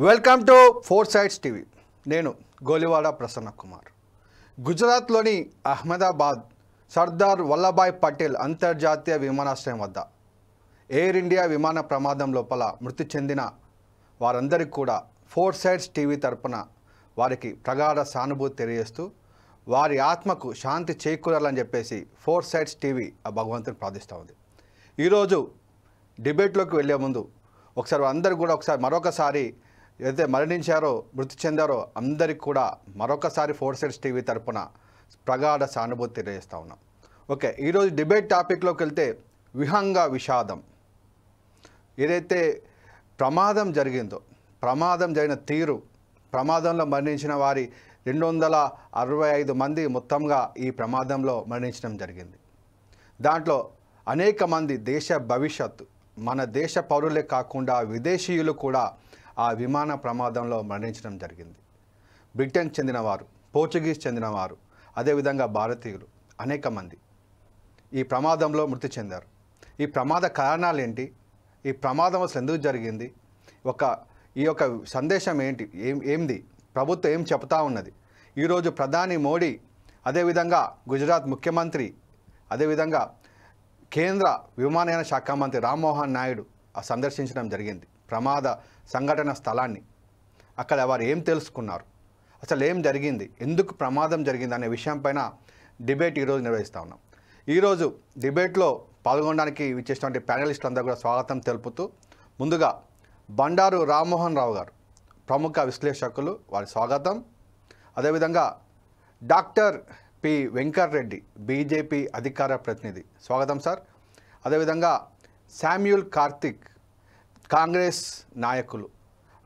Welcome to four sides TV. నేను గోలివాడ ప్రసన్న కుమార్. గుజరాత్లోని అహ్మదాబాద్ సర్దార్ వల్లభాయ్ పటేల్ అంతర్జాతీయ విమానాశ్రయం వద్ద ఎయిర్ ఇండియా విమాన ప్రమాదం లోపల మృతి చెందిన వారందరికీ కూడా ఫోర్ సైడ్స్ టీవీ తరపున వారికి ప్రగాఢ సానుభూతి తెలియజేస్తూ వారి ఆత్మకు శాంతి చేకూరాలని చెప్పేసి ఫోర్ సైడ్స్ టీవీ ఆ భగవంతుని ప్రార్థిస్తూ ఉంది. ఈరోజు డిబేట్లోకి వెళ్ళే ముందు ఒకసారి అందరూ కూడా మరొకసారి ఏదైతే మరణించారో మృతి చెందారో అందరికీ కూడా మరొకసారి ఫోర్ సైడ్స్ టీవీ తరపున ప్రగాఢ సానుభూతి తెలియజేస్తూ ఉన్నాం. ఓకే, ఈరోజు డిబేట్ టాపిక్లోకి వెళ్తే విహంగ విషాదం. ఏదైతే ప్రమాదం జరిగిందో, ప్రమాదం జరిగిన తీరు, ప్రమాదంలో మరణించిన వారి 265 మంది మొత్తంగా ఈ ప్రమాదంలో మరణించడం జరిగింది. దాంట్లో అనేక మంది దేశ భవిష్యత్తు, మన దేశ పౌరులే కాకుండా విదేశీయులు కూడా ఆ విమాన ప్రమాదంలో మరణించడం జరిగింది. బ్రిటన్కి చెందినవారు, పోర్చుగీస్ చెందినవారు, అదేవిధంగా భారతీయులు అనేక మంది ఈ ప్రమాదంలో మృతి చెందారు. ఈ ప్రమాద కారణాలు ఏంటి, ఈ ప్రమాదం అసలు ఎందుకు జరిగింది, ఈ యొక్క సందేశం ఏంటి, ఏంది ప్రభుత్వం ఏం చెప్తా ఉన్నది. ఈరోజు ప్రధాని మోడీ, అదేవిధంగా గుజరాత్ ముఖ్యమంత్రి, అదేవిధంగా కేంద్ర విమానయాన శాఖ మంత్రి రామ్మోహన్ నాయుడు సందర్శించడం జరిగింది ప్రమాద సంఘటన స్థలాన్ని. అక్కడ వారు ఏం తెలుసుకున్నారు, అసలు ఏం జరిగింది, ఎందుకు ప్రమాదం జరిగింది అనే విషయంపైన డిబేట్ ఈరోజు నిర్వహిస్తూ ఉన్నాం. ఈరోజు డిబేట్లో పాల్గొనడానికి ఇచ్చేటువంటి ప్యానలిస్టులందరూ కూడా స్వాగతం తెలుపుతూ, ముందుగా బండారు రామ్మోహన్ రావు గారు, ప్రముఖ విశ్లేషకులు, వారి స్వాగతం. అదేవిధంగా డాక్టర్ పి వెంకటరెడ్డి, బీజేపీ అధికార ప్రతినిధి, స్వాగతం సార్. అదేవిధంగా శామ్యూల్ కార్తిక్, కాంగ్రెస్ నాయకులు,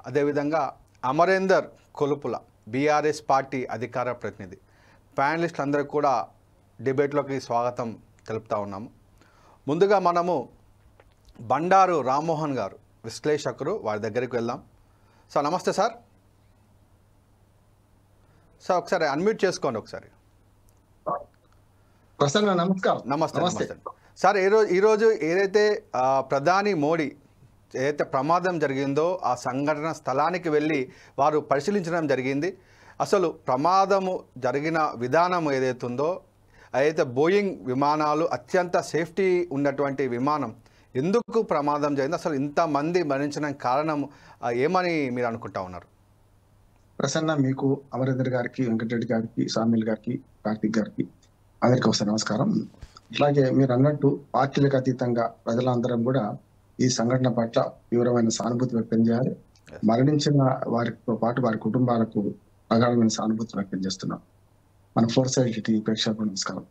అదేవిధంగా అమరేందర్ కొలుపుల, బీఆర్ఎస్ పార్టీ అధికార ప్రతినిధి. ప్యానలిస్టులందరూ కూడా డిబేట్లోకి స్వాగతం తెలుపుతూ ఉన్నాము. ముందుగా మనము బండారు రామ్మోహన్ గారు, విశ్లేషకులు, వారి దగ్గరికి వెళ్దాం. సార్ నమస్తే సార్. సార్ ఒకసారి అన్మ్యూట్ చేసుకోండి ఒకసారి. నమస్కారం. నమస్తే నమస్తే సార్. ఈరోజు ఏదైతే ప్రధాని మోడీ ఏదైతే ప్రమాదం జరిగిందో ఆ సంఘటన స్థలానికి వెళ్ళి వారు పరిశీలించడం జరిగింది. అసలు ప్రమాదము జరిగిన విధానం ఏదైతుందో, అయితే బోయింగ్ విమానాలు అత్యంత సేఫ్టీ ఉన్నటువంటి విమానం, ఎందుకు ప్రమాదం జరిగింది, అసలు ఇంతమంది మరణించడానికి కారణం ఏమని మీరు అనుకుంటా ఉన్నారు? ప్రసన్న, మీకు, అమరేందర్ గారికి, వెంకటరెడ్డి గారికి, సామిల్ గారికి, కార్తిక్ గారికి అందరికీ ఒకసారి నమస్కారం. అట్లాగే మీరు అన్నట్టు పార్టీలకు అతీతంగా ప్రజలందరం కూడా ఈ సంఘటన పట్ల తీవ్రమైన సానుభూతి వ్యక్తం చేయాలి. మరణించిన వారితో పాటు వారి కుటుంబాలకు ప్రగాఢమైన సానుభూతి వ్యక్తం చేస్తున్నాం. మన ఫోర్ సైడ్ టీవీ ప్రేక్షకులకు నమస్కారం.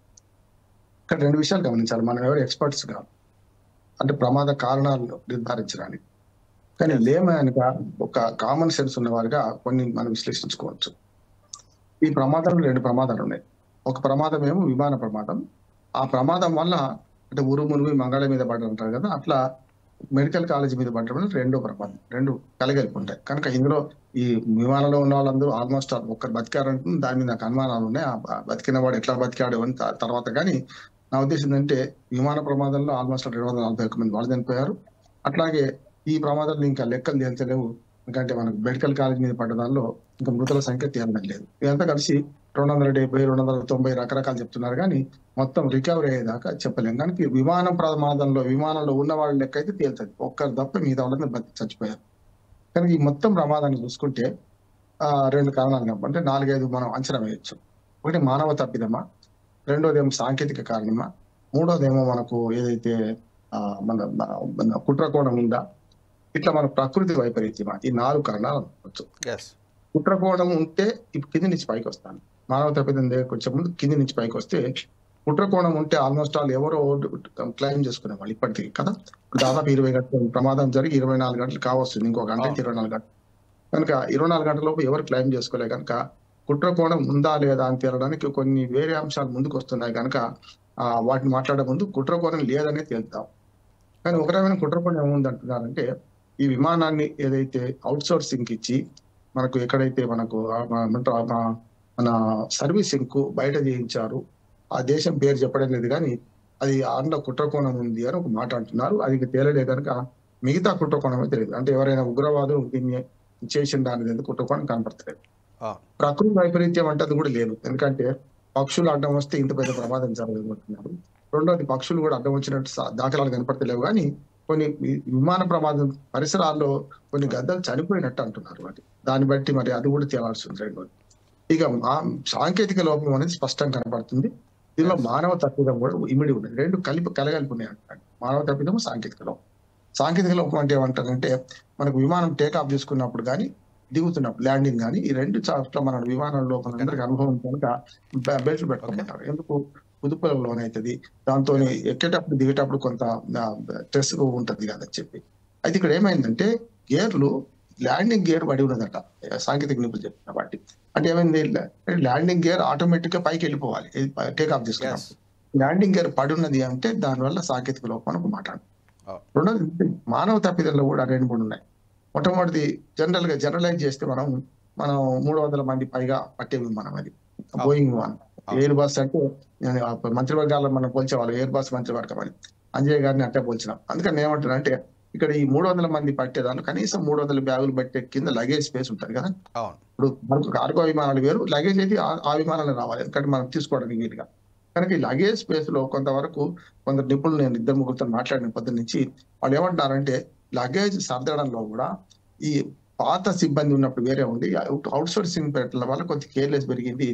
ఇక్కడ 2 విషయాలు గమనించాలి. మనం ఎవరు ఎక్స్పర్ట్స్ కాదు, అంటే ప్రమాద కారణాలను నిర్ధారించడానికి. కానీ లేమనగా ఒక కామన్ సెన్స్ ఉన్న వారిగా కొన్ని మనం విశ్లేషించుకోవచ్చు. ఈ ప్రమాదంలో 2 ప్రమాదాలు ఉన్నాయి. ఒక ప్రమాదం ఏమో విమాన ప్రమాదం. ఆ ప్రమాదం వల్ల అంటే ఉరుమును మంగళ మీద పడ్డారు కదా, అట్లా మెడికల్ కాలేజ్ మీద పడడం రెండో ప్రమాదం. 2 కలిగలిపి ఉంటాయి. కనుక ఇందులో ఈ విమానంలో ఉన్న వాళ్ళందరూ ఆల్మోస్ట్ ఒక్కరు బతికారంటే దాని మీద నాకు అనుమానాలు ఉన్నాయి. ఆ బతికిన వాడు ఎట్లా బతికాడు అని తర్వాత. కానీ నా ఉద్దేశం ఏంటంటే విమాన ప్రమాదంలో ఆల్మోస్ట్ 241 మంది వాళ్ళు చనిపోయారు. అట్లాగే ఈ ప్రమాదాలు ఇంకా లెక్కలు తేల్చలేవు. ఎందుకంటే మనకు మెడికల్ కాలేజ్ మీద పడ్డ దానిలో ఇంకా మృతుల సంఖ్య తేలడం లేదు. ఇదంతా కలిసి 270, 290 రకరకాలు చెప్తున్నారు, కానీ మొత్తం రికవరీ అయ్యేదాకా చెప్పలేము. కానీ విమానంలో ఉన్న వాళ్ళ లెక్క అయితే తేలుతుంది. ఒక్కరు తప్ప మిగతా వాళ్ళని బతికి చచ్చిపోయారు. కనుక ఈ మొత్తం ప్రమాదాన్ని చూసుకుంటే 2 కారణాలు కాబట్టి 4-5 మనం అంచనా వేయచ్చు. ఒకటి మానవ తప్పిదమా, రెండోదేమో సాంకేతిక కారణమా, మూడోదేమో మనకు ఏదైతే మన కుట్రకోణం ఉందా, ఇట్లా మన ప్రకృతి వైపరీత్యమా, ఈ 4 కారణాలు అనుకోవచ్చు. కుట్రకోణం ఉంటే ఇప్పుడు కింది నుంచి పైకి వస్తాను. మానవ తప్పిదం దగ్గరకు వచ్చే ముందు కింది నుంచి పైకి వస్తే, కుట్రకోణం ఉంటే ఆల్మోస్ట్ ఎవరో క్లైమ్ చేసుకునే వాళ్ళు ఇప్పటికీ కదా. దాదాపు 20 గంటలు ప్రమాదం జరిగి 24 గంటలు కావస్తుంది, ఇంకో గంట 24 గంటలు. కనుక 24 గంటల లోపు ఎవరు క్లైమ్ చేసుకోలే. కనుక కుట్రకోణం ఉందా లేదా అని తేలడానికి కొన్ని వేరే అంశాలు ముందుకు వస్తున్నాయి. కనుక వాటిని మాట్లాడే ముందు కుట్రకోణం లేదనే తేలుతాం. కానీ ఒక రకమైన కుట్రకోణం ఏముంది అంటున్నారంటే, ఈ విమానాన్ని ఏదైతే అవుట్ సోర్సింగ్ ఇచ్చి మనకు ఎక్కడైతే మనకు మన సర్వీసింగ్ కు బయట చేయించారు, ఆ దేశం పేరు చెప్పడం లేదు, కానీ అది అందులో కుట్రకోణం ఉంది అని ఒక మాట అంటున్నారు. అది తేలలే కనుక మిగతా కుట్రకోణమే తెలియదు. అంటే ఎవరైనా ఉగ్రవాదులు దీన్ని చేసిండా అనేది కుటుంబానికి కనపడతలేదు. ప్రకృతి వైపరీత్యం అంటే అది కూడా లేదు. ఎందుకంటే పక్షులు అడ్డం వస్తే ఇంత పెద్ద ప్రమాదం జరగబోతున్నారు. రెండోది పక్షులు కూడా అడ్డం వచ్చినట్టు దాఖలాలు కనపడతలేవు. కానీ కొన్ని విమాన ప్రమాదం పరిసరాల్లో కొన్ని గద్దలు చనిపోయినట్టు అంటున్నారు. వాటి దాన్ని బట్టి మరి అది కూడా తేలాల్సి ఉంది. రెండోది ఇక సాంకేతిక లోపం అనేది స్పష్టంగా కనపడుతుంది. దీనిలో మానవ తప్పిదం కూడా ఇమిడి ఉన్నది. రెండు కలగలిపి ఉన్నాయి అంటారు. మానవ తప్పిదం, సాంకేతిక లోపం. సాంకేతిక లోపం అంటే ఏమంటారంటే మనకు విమానం టేక్ ఆఫ్ చేసుకున్నప్పుడు కానీ దిగుతున్నప్పుడు ల్యాండింగ్ కానీ ఈ రెండు చాట్ల మన విమానంలో మనందరికి అనుభవం కనుక బెల్ట్లు పెట్టుకుంటారు. ఎందుకు కుదుపులకు లోనవుతుంది, దాంతో ఎక్కేటప్పుడు దిగేటప్పుడు కొంత స్ట్రెస్ ఉంటది కదని చెప్పి. అయితే ఇక్కడ ఏమైందంటే గేర్లు ల్యాండింగ్ గేర్ పడి ఉన్నదట సాంకేతిక నిపుణులు చెప్పిన వాటి. అంటే ఏమైంది, ల్యాండింగ్ గేర్ ఆటోమేటిక్ గా పైకి వెళ్ళిపోవాలి టేక్ ఆఫ్ చేసుకున్నప్పుడు. ల్యాండింగ్ గేర్ పడి ఉన్నది అంటే దానివల్ల సాంకేతిక లోపం మనకు మాట్లాడు. రెండోది మానవ తప్పిదల్లో కూడా 2-3 ఉన్నాయి. మొట్టమొదటిది జనరలైజ్ చేస్తే మనం 300 మంది పైగా పట్టే విమానం అది బోయింగ్ విమానం. ఎయిర్ బస్ అంటే మంత్రివర్గాల్లో మనం పోల్చేవాళ్ళు, ఎయిర్ బస్ మంత్రివర్గం అని అంజయ్ గారిని అట్టే పోల్చినాం. అందుకని ఏమంటున్నా అంటే ఇక్కడ ఈ 300 మంది పట్టేదాన్ని కనీసం 300 బ్యాగులు పట్టే కింద లగేజ్ స్పేస్ ఉంటుంది కదా. ఇప్పుడు మనకు కార్గో విమానాలు వేరు, లగేజ్ అయితే ఆ విమానాలు రావాలి, ఎందుకంటే మనం తీసుకోవడానికి వీలుగా. కనుక ఈ లగేజ్ స్పేస్ లో కొంతవరకు కొందరు నిపుణులు నేను 2-3 మాట్లాడిన పొద్దు నుంచి వాళ్ళు ఏమంటారంటే లగేజ్ సర్దడంలో కూడా ఈ పాత సిబ్బంది ఉన్నప్పుడు వేరే ఉంది, అవుట్ సోర్సింగ్ పెట్టడం వల్ల కొంత కేర్లెస్ పెరిగింది,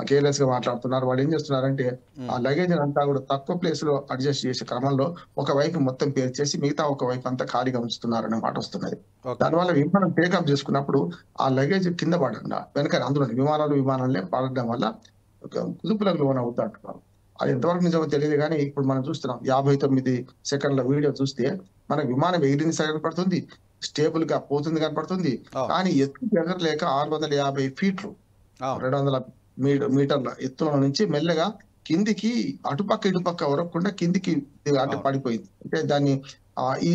కేర్లెస్ గా మాట్లాడుతున్నారు. వాళ్ళు ఏం చేస్తున్నారంటే ఆ లగేజ్ అంతా కూడా తక్కువ ప్లేస్ లో అడ్జస్ట్ చేసే క్రమంలో ఒకవైపు మొత్తం పేర్చేసి మిగతా ఒక వైపు అంతా ఖాళీగా ఉంచుతున్నారు అనే మాట వస్తున్నది. దానివల్ల విమానం టేకప్ చేసుకున్నప్పుడు ఆ లగేజ్ కింద పడకుండా వెనక అందులో విమానాలే పడడం వల్ల కుదుపులకు లోన్ అవుతా అంటున్నారు. అది ఎంతవరకు నిజమో తెలియదు. కానీ ఇప్పుడు మనం చూస్తున్నాం 59 సెకండ్ల వీడియో చూస్తే మన విమానం ఎగిరింది కనపడుతుంది, స్టేబుల్ గా పోతుంది కనపడుతుంది. కానీ ఎత్తు ఎగరలేక 650 ఫీట్లు 200 మీటర్ల ఎత్తుల నుంచి మెల్లగా కిందికి అటుపక్క ఇటుపక్క వరకుండా కిందికి అంటే పడిపోయింది. అంటే దాన్ని ఈ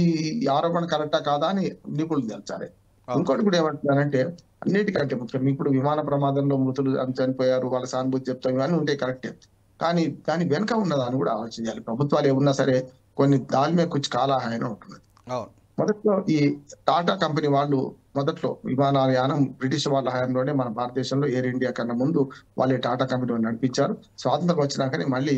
ఆరోపణ కరెక్టా కాదా అని నిపుణులు తెలుసాలి. ఇంకోటి కూడా ఏమంటున్నారంటే అన్నిటికంటే ముఖ్యం ఇప్పుడు విమాన ప్రమాదంలో మృతులు చనిపోయారు, వాళ్ళ సానుభూతి చెప్తాం, ఇవన్నీ ఉంటాయి కరెక్టే. కానీ దాని వెనుక ఉన్నదాన్ని కూడా ఆలోచించాలి. ప్రభుత్వాలు ఏమున్నా సరే కొన్ని దాని మీద కొంచెం కాలహాయం ఉంటుంది. మొదట్లో ఈ టాటా కంపెనీ వాళ్ళు మొదట్లో విమానయానం బ్రిటిష్ వాళ్ళ హయాంలోనే మన భారతదేశంలో ఎయిర్ ఇండియా కన్నా ముందు వాళ్ళే టాటా కంపెనీ నడిపించారు. స్వాతంత్రం వచ్చినాకనే మళ్ళీ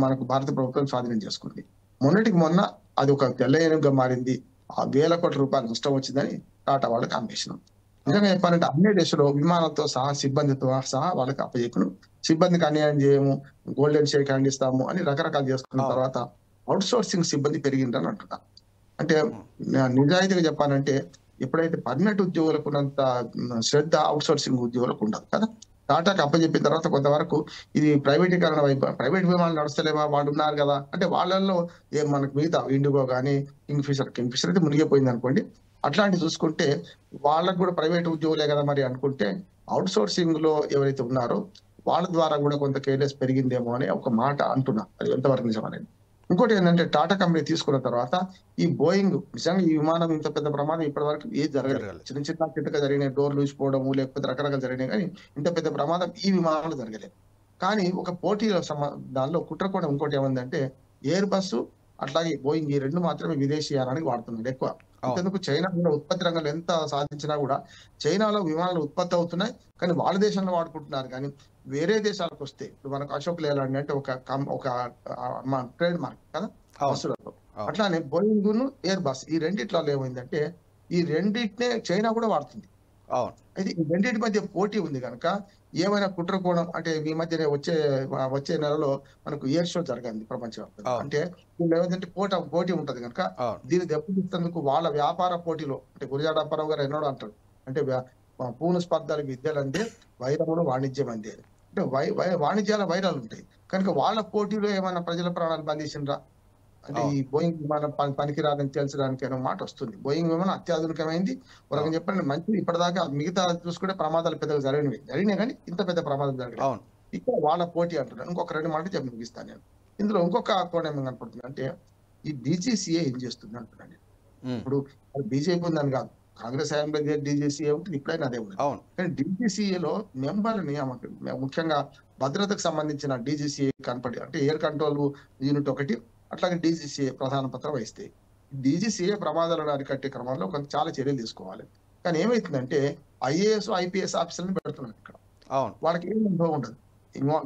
మనకు భారత ప్రభుత్వం స్వాధీనం చేసుకుంది. మొన్నటికి మొన్న అది ఒక తెల్లయనుగా మారింది. ఆ వేల కోట్ల రూపాయలు నష్టం వచ్చిందని టాటా వాళ్ళకి అమ్మేసినాం. నిజంగా చెప్పాలంటే అన్ని దేశంలో విమానంతో సహా సిబ్బందితో సహా వాళ్ళకి అప్పచెప్పును, సిబ్బందికి అన్యాయం చేయము, గోల్డెన్ షేక్ హ్యాండ్ ఇస్తాము అని రకరకాలు చేసుకున్న తర్వాత అవుట్ సోర్సింగ్ సిబ్బంది పెరిగిందని అంటున్నా. అంటే నిజాయితీగా చెప్పాలంటే ఎప్పుడైతే పర్మనెంట్ ఉద్యోగులకు ఉన్నంత శ్రద్ధ అవుట్ సోర్సింగ్ ఉద్యోగులకు ఉండదు కదా. టాటాకి అప్పచెప్పిన తర్వాత కొంతవరకు ఇది ప్రైవేటీకరణ వైపు, ప్రైవేట్ విమానాలు నడుస్తలేవా, వాళ్ళు ఉన్నారు కదా అంటే వాళ్ళల్లో మనకు మిగతా ఇండిగో కానీ కింగ్ ఫిషర్ అయితే మునిగిపోయింది అనుకోండి, అట్లాంటి చూసుకుంటే వాళ్ళకు కూడా ప్రైవేట్ ఉద్యోగులే కదా మరి అనుకుంటే అవుట్ సోర్సింగ్ లో ఎవరైతే ఉన్నారో వాళ్ళ ద్వారా కూడా కొంత కేర్లెస్ పెరిగిందేమో అని ఒక మాట అంటున్నా. అది ఎంతవరకు నిజం అనేది. ఇంకోటి ఏంటంటే టాటా కంపెనీ తీసుకున్న తర్వాత ఈ బోయింగ్ నిజంగా ఈ విమానం ఇంత పెద్ద ప్రమాదం ఇప్పటి వరకు ఏది జరగలేదు. చిన్నగా జరిగినాయి, డోర్లు ఊసిపోవడము లేకపోతే రకరకాలు జరిగినాయి, కానీ ఇంత పెద్ద ప్రమాదం ఈ విమానాలు జరగలేదు. కానీ ఒక పోటీలో దానిలో కుట్రకోణం ఇంకోటి ఏమందంటే ఎయిర్ బస్సు అట్లాగే బోయింగ్ ఈ రెండు మాత్రమే విదేశీ యానానికి వాడుతున్నారు ఎక్కువ. ఇంతకు చైనా కూడా ఉత్పత్తి రంగంలో ఎంత సాధించినా కూడా చైనాలో విమానాలు ఉత్పత్తి అవుతున్నాయి, కానీ వాళ్ళ దేశంలో వాడుకుంటున్నారు. కానీ వేరే దేశాలకు వస్తే ఇప్పుడు మనకు అశోక్ లేలాండ్ అంటే ఒక ట్రేడ్ మార్క్ కదా బస్సులలో, అట్లానే బోయింగ్ ఎయిర్ బస్ ఈ రెండిట్లలో ఏమైందంటే ఈ రెండింటినే చైనా కూడా వాడుతుంది. అయితే ఈ రెండింటి మధ్య పోటీ ఉంది కనుక ఏమైనా కుట్రకోణం అంటే ఈ మధ్యనే వచ్చే నెలలో మనకు ఎయిర్ షో జరగండి ప్రపంచవ్యాప్తంగా. అంటే ఏమైందంటే పోటీ ఉంటది కనుక దీన్ని దెబ్బతీసేందుకు వాళ్ళ వ్యాపార పోటీలో అంటే గురజాడ అప్పారావు గారు ఎన్నడూ అంటారు అంటే పూను స్పర్ధలు విద్యలంటే వైరములు వాణిజ్యం అంతే. అంటే వాణిజ్యాల వైరాలు ఉంటాయి కనుక వాళ్ళ పోటీలో ఏమైనా ప్రజల ప్రాణాలు బంధించిండ్రా అంటే ఈ బోయింగ్ విమానం పనికిరాదని తెలుసడానికి అనే మాట వస్తుంది. బోయింగ్ విమానం అత్యాధునికమైంది, ఒక చెప్పండి మంచిది. ఇప్పటిదాకా మిగతా చూసుకుంటే ప్రమాదాలు పెద్దగా జరిగినాయి కానీ ఇంత పెద్ద ప్రమాదం జరగలేదు. ఇక్కడ వాళ్ళ పోటీ అంటున్నారు. ఇంకొక 2 మాటలు చెప్పి ముగిస్తాను నేను. ఇందులో ఇంకొక కోణం ఏం కనపడుతుంది అంటే ఈ DGCA ఏం చేస్తుంది అంటున్నాను. ఇప్పుడు బీజేపీ ఉందని కాదు, కాంగ్రెస్ హయాంలో DGCA ఉంటుంది, ఇప్పుడైనా అదే ఉంది. కానీ DGCAలో మెంబర్ల నియామకం ముఖ్యంగా భద్రతకు సంబంధించిన DGCA కనపడి అంటే ఎయిర్ కంట్రోల్ యూనిట్ ఒకటి, అట్లాగే DGCA ప్రధాన పత్రం వహిస్తాయి. DGCA ప్రమాదాలను అరికట్టే క్రమంలో చాలా చర్యలు తీసుకోవాలి. కానీ ఏమైతుందంటే ఐఏఎస్ ఐపీఎస్ ఆఫీసర్ని పెడుతున్నారు ఇక్కడ. అవును. వాళ్ళకి ఏం అనుభవం ఉండదు,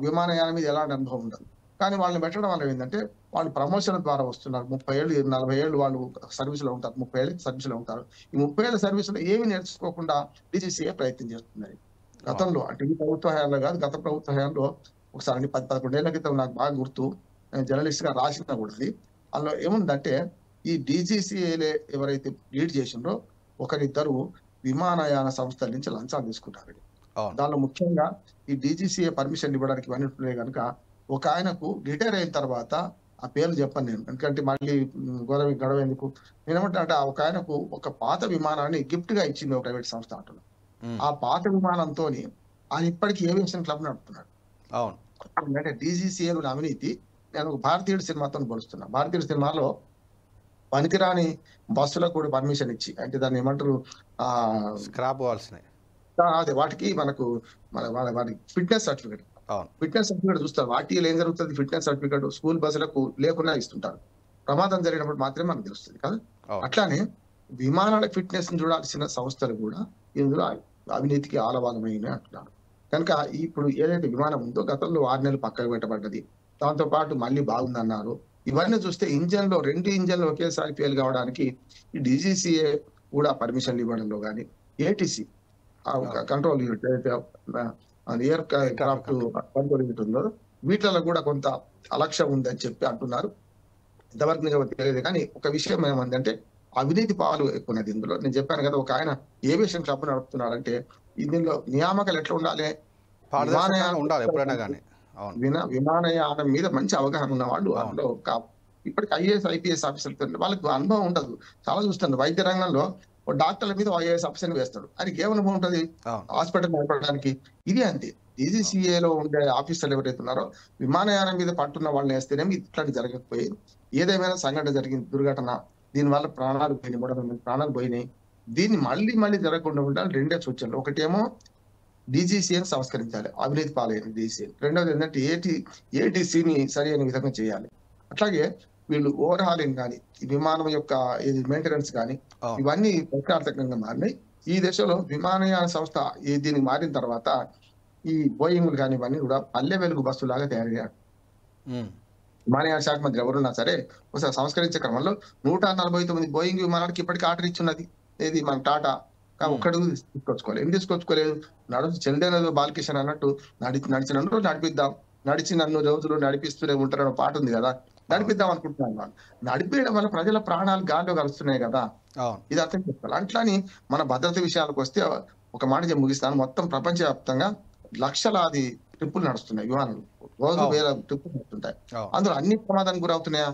విమానయానం మీద ఎలాంటి అనుభవం ఉండదు. కానీ వాళ్ళని పెట్టడం వల్ల ఏంటంటే వాళ్ళు ప్రమోషన్ ద్వారా వస్తున్నారు. 30 ఏళ్ళు 40 ఏళ్ళు వాళ్ళు సర్వీసులో ఉంటారు, 30 ఏళ్ళు సర్వీసులో ఉంటారు. ఈ 30 ఏళ్ళ సర్వీసులో ఏమి నేర్చుకోకుండా డీజీసీఏ ప్రయత్నం చేస్తున్నారు. గతంలో అంటే ఈ ప్రభుత్వ హయాంలో కాదు, గత ప్రభుత్వ హయాంలో ఒకసారి 10-11 ఏళ్ల క్రితం నాకు బాగా గుర్తు, నేను జర్నలిస్ట్ గా రాసిన కూడా అది. అందులో ఏముందంటే ఈ డీజీసీఏలే ఎవరైతే లీడ్ చేసిండ్రో ఒకరిద్దరు విమానయాన సంస్థల నుంచి లంచాలు తీసుకుంటారు. దానిలో ముఖ్యంగా ఈ డీజీసీఏ పర్మిషన్ ఇవ్వడానికి ఇవన్నీ ఉంటున్నాయి కనుక ఒక ఆయనకు రిటైర్ అయిన తర్వాత, ఆ పేర్లు చెప్పను నేను ఎందుకంటే మళ్ళీ గొడవ ఎందుకు, నేనేమంటే ఒక ఆయనకు ఒక పాత విమానాన్ని గిఫ్ట్ గా ఇచ్చింది ఒక ప్రైవేట్ సంస్థ అంటున్నాను. ఆ పాత విమానంతో ఆయన ఇప్పటికీ ఏవియేషన్ క్లబ్ నడుపుతున్నాడు. అంటే డీజీసీఏ అవినీతి. నేను ఒక భారతీయుడు సినిమాతో పోలుస్తున్నా. భారతీయుడు సినిమాలో పనికిరాని బస్సులకు కూడా పర్మిషన్ ఇచ్చి, అంటే దాన్ని ఏమంటారు, అదే వాటికి మనకు వాటి ఫిట్నెస్ సర్టిఫికేట్ చూస్తారు. వాటిలో ఏం జరుగుతుంది, ఫిట్నెస్ సర్టిఫికేట్ స్కూల్ బస్సులకు లేకుండా ఇస్తుంటారు. ప్రమాదం జరిగినప్పుడు మాత్రమే మనకు తెలుస్తుంది కదా. అట్లానే విమానాల ఫిట్నెస్ ని చూడాల్సిన సంస్థలు కూడా ఇందులో అవినీతికి ఆలవాలమైన అంటున్నారు. కనుక ఇప్పుడు ఏదైతే విమానం ఉందో గతంలో 6 నెలలు పక్కకు పెట్టబడ్డది, దాంతో పాటు మళ్ళీ బాగుందన్నారు. ఇవన్నీ చూస్తే ఇంజన్లో 2 ఇంజన్లు ఒకేసారి ఫెయిల్ కావడానికి ఈ డీజీసీఏ కూడా పర్మిషన్లు ఇవ్వడంలో కానీ, ఏటీసీ కంట్రోల్ యూనిట్ ఏదైతే ఎయిర్ క్రాఫ్ట్ కంట్రోల్ యూనిట్ ఉందో వీటిలో కూడా కొంత అలక్ష్యం ఉందని చెప్పి అంటున్నారు. ఇంతవరకు నిజం తెలియదు. కానీ ఒక విషయం ఏమందంటే అవినీతి పాలు ఎక్కువన్నది ఇందులో. నేను చెప్పాను కదా, ఒక ఆయన ఏవియేషన్ క్లబ్ నడుపుతున్నాడంటే ఇందులో నియామకాలు ఎట్లా ఉండాలి, విమానయానం మీద మంచి అవగాహన ఉన్న వాళ్ళు అందులో ఇప్పటికి ఐఏఎస్ ఐపీఎస్ ఆఫీసర్తో వాళ్ళకి అనుభవం ఉండదు. చాలా చూస్తాను వైద్య రంగంలో డాక్టర్ల మీద ఐఏఎస్ ఆఫీసర్ వేస్తాడు, ఆయనకి ఏమనుభవం ఉంటుంది హాస్పిటల్ నడపడానికి. ఇది అంతే. డీజీసీఏలో ఉండే ఆఫీసర్లు ఎవరైతే ఉన్నారో విమానయానం మీద పట్టున్న వాళ్ళని వేస్తేనేమి ఇట్లాంటి జరగకపోయేది. ఏదేమైనా సంఘటన జరిగింది, దుర్ఘటన, దీనివల్ల ప్రాణాలు పోయినాయి, 300 ప్రాణాలు పోయినాయి. దీన్ని మళ్ళీ జరగకుండా ఉండాలి. 2 సూచనలు. ఒకటేమో డీజీసీని సంస్కరించాలి, అవినీతి పాలైన డీజీసీ. రెండోది ఏంటంటే ఏటీసీని సరి అయిన విధంగా చేయాలి. అట్లాగే వీళ్ళు ఓవర్హాలింగ్ కానీ, ఈ విమానం యొక్క మెయింటెనెన్స్ కానీ ఇవన్నీ ప్రఖ్యార్థకంగా మారినాయి. ఈ దశలో విమానయాన సంస్థ దీనికి మారిన తర్వాత ఈ బోయింగ్లు కానీ ఇవన్నీ కూడా పల్లె వెలుగు బస్సులాగా తయారయ్యారు. విమానయాన శాఖ మంత్రి ఎవరున్నా సరే ఒకసారి సంస్కరించే క్రమంలో 149 బోయింగ్ విమానానికి ఇప్పటికీ ఆర్డర్ ఇచ్చున్నది. ఏది మన టాటా. ఒక్కడి తీసుకొచ్చుకోవాలి. ఏం తీసుకొచ్చుకోలేదు, చెల్లిదైన బాలకిషన్ అన్నట్టు నడిచిన రోజు నడిపిద్దాం, నన్ను రోజులు నడిపిస్తూనే ఉంటారన్న పాట ఉంది కదా, నడిపిద్దాం అనుకుంటున్నాను. వాళ్ళు నడిపేయడం వల్ల ప్రజల ప్రాణాలు గాల్లో కలుస్తున్నాయి కదా, ఇది అర్థం చేసుకోవాలి. అట్లాని మన భద్రత విషయాలకు వస్తే ఒక మాట ముగిస్తాను. మొత్తం ప్రపంచవ్యాప్తంగా లక్షలాది ట్రిప్పులు నడుస్తున్నాయి, విమానాలు రోజు 1000 ట్రిప్పులు నడుస్తుంటాయి. అందులో అన్ని ప్రమాదానికి గురవుతున్నాయా?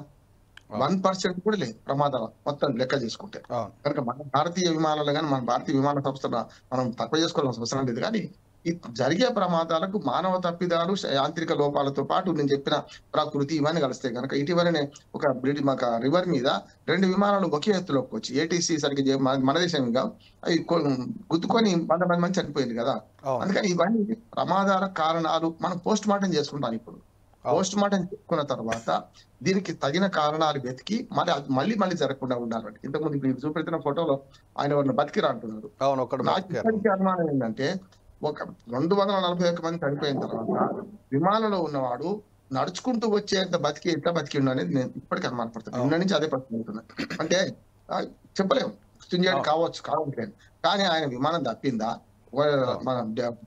1% కూడా లేదు ప్రమాదాలు మొత్తం లెక్క చేసుకుంటే. కనుక మన భారతీయ విమానాలు కానీ మన భారతీయ విమాన సంస్థల మనం తక్కువ చేసుకోవాల్సిన అవసరం లేదు. కానీ ఈ జరిగే ప్రమాదాలకు మానవ తప్పిదాలు, యాంత్రిక లోపాలతో పాటు నేను చెప్పిన ప్రకృతి ఇవన్నీ కలుస్తాయి. కనుక ఇటీవలనే ఒక రివర్ మీద 2 విమానాలు ఒకే ఎత్తులోకి వచ్చి ఏటీసీ సరిగ్గా మన దేశంగా అవి గుద్దుకొని 100 మంది చనిపోయింది కదా. అందుకని ఇవన్నీ ప్రమాదాల కారణాలు మనం పోస్ట్ మార్టం చేసుకుంటాం. ఇప్పుడు పోస్ట్ మార్టం చేసుకున్న తర్వాత దీనికి తగిన కారణాలు వెతికి మళ్ళీ జరగకుండా ఉండాలండి. ఇంతకుముందు ఇప్పుడు చూపెడుతున్న ఫోటోలో ఆయన ఎవరిని బతికిరా అంటున్నారు. నాకు అనుమానం ఏంటంటే ఒక 241 మంది చనిపోయిన తర్వాత విమానంలో ఉన్నవాడు నడుచుకుంటూ వచ్చేంత ఎట్లా బతికిండు అనేది నేను ఇప్పటికీ అనుమానపడతాను. నిన్న నుంచి అదే ప్రశ్న అవుతున్నాను. అంటే చెప్పలేము, కావచ్చు కావట్లేదు. కానీ ఆయన విమానం తప్పిందా, మన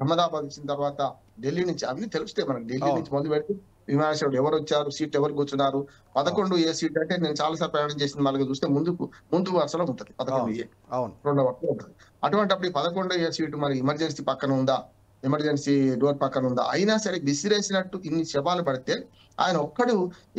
అహ్మదాబాద్ వచ్చిన తర్వాత ఢిల్లీ నుంచి అవన్నీ తెలుస్తాయి మనకు. ఢిల్లీ నుంచి మొదలు పెడితే విమానాశ్రయంలో ఎవరు వచ్చారు, సీట్ ఎవరు కూర్చున్నారు, 11 ఏ సీట్ అంటే నేను చాలాసార్లు ప్రయాణం చేసిన వాళ్ళకి చూస్తే ముందు వరుసలో ఉంటుంది 11 ఏ, రెండో వరుసలో ఉంటుంది. అటువంటిప్పుడు 11 ఏ సీటు మరి ఎమర్జెన్సీ పక్కన ఉందా, ఎమర్జెన్సీ డోర్ పక్కన ఉందా, అయినా సరే విసిరేసినట్టు ఇన్ని శవాలు పడితే ఆయన ఒక్కడు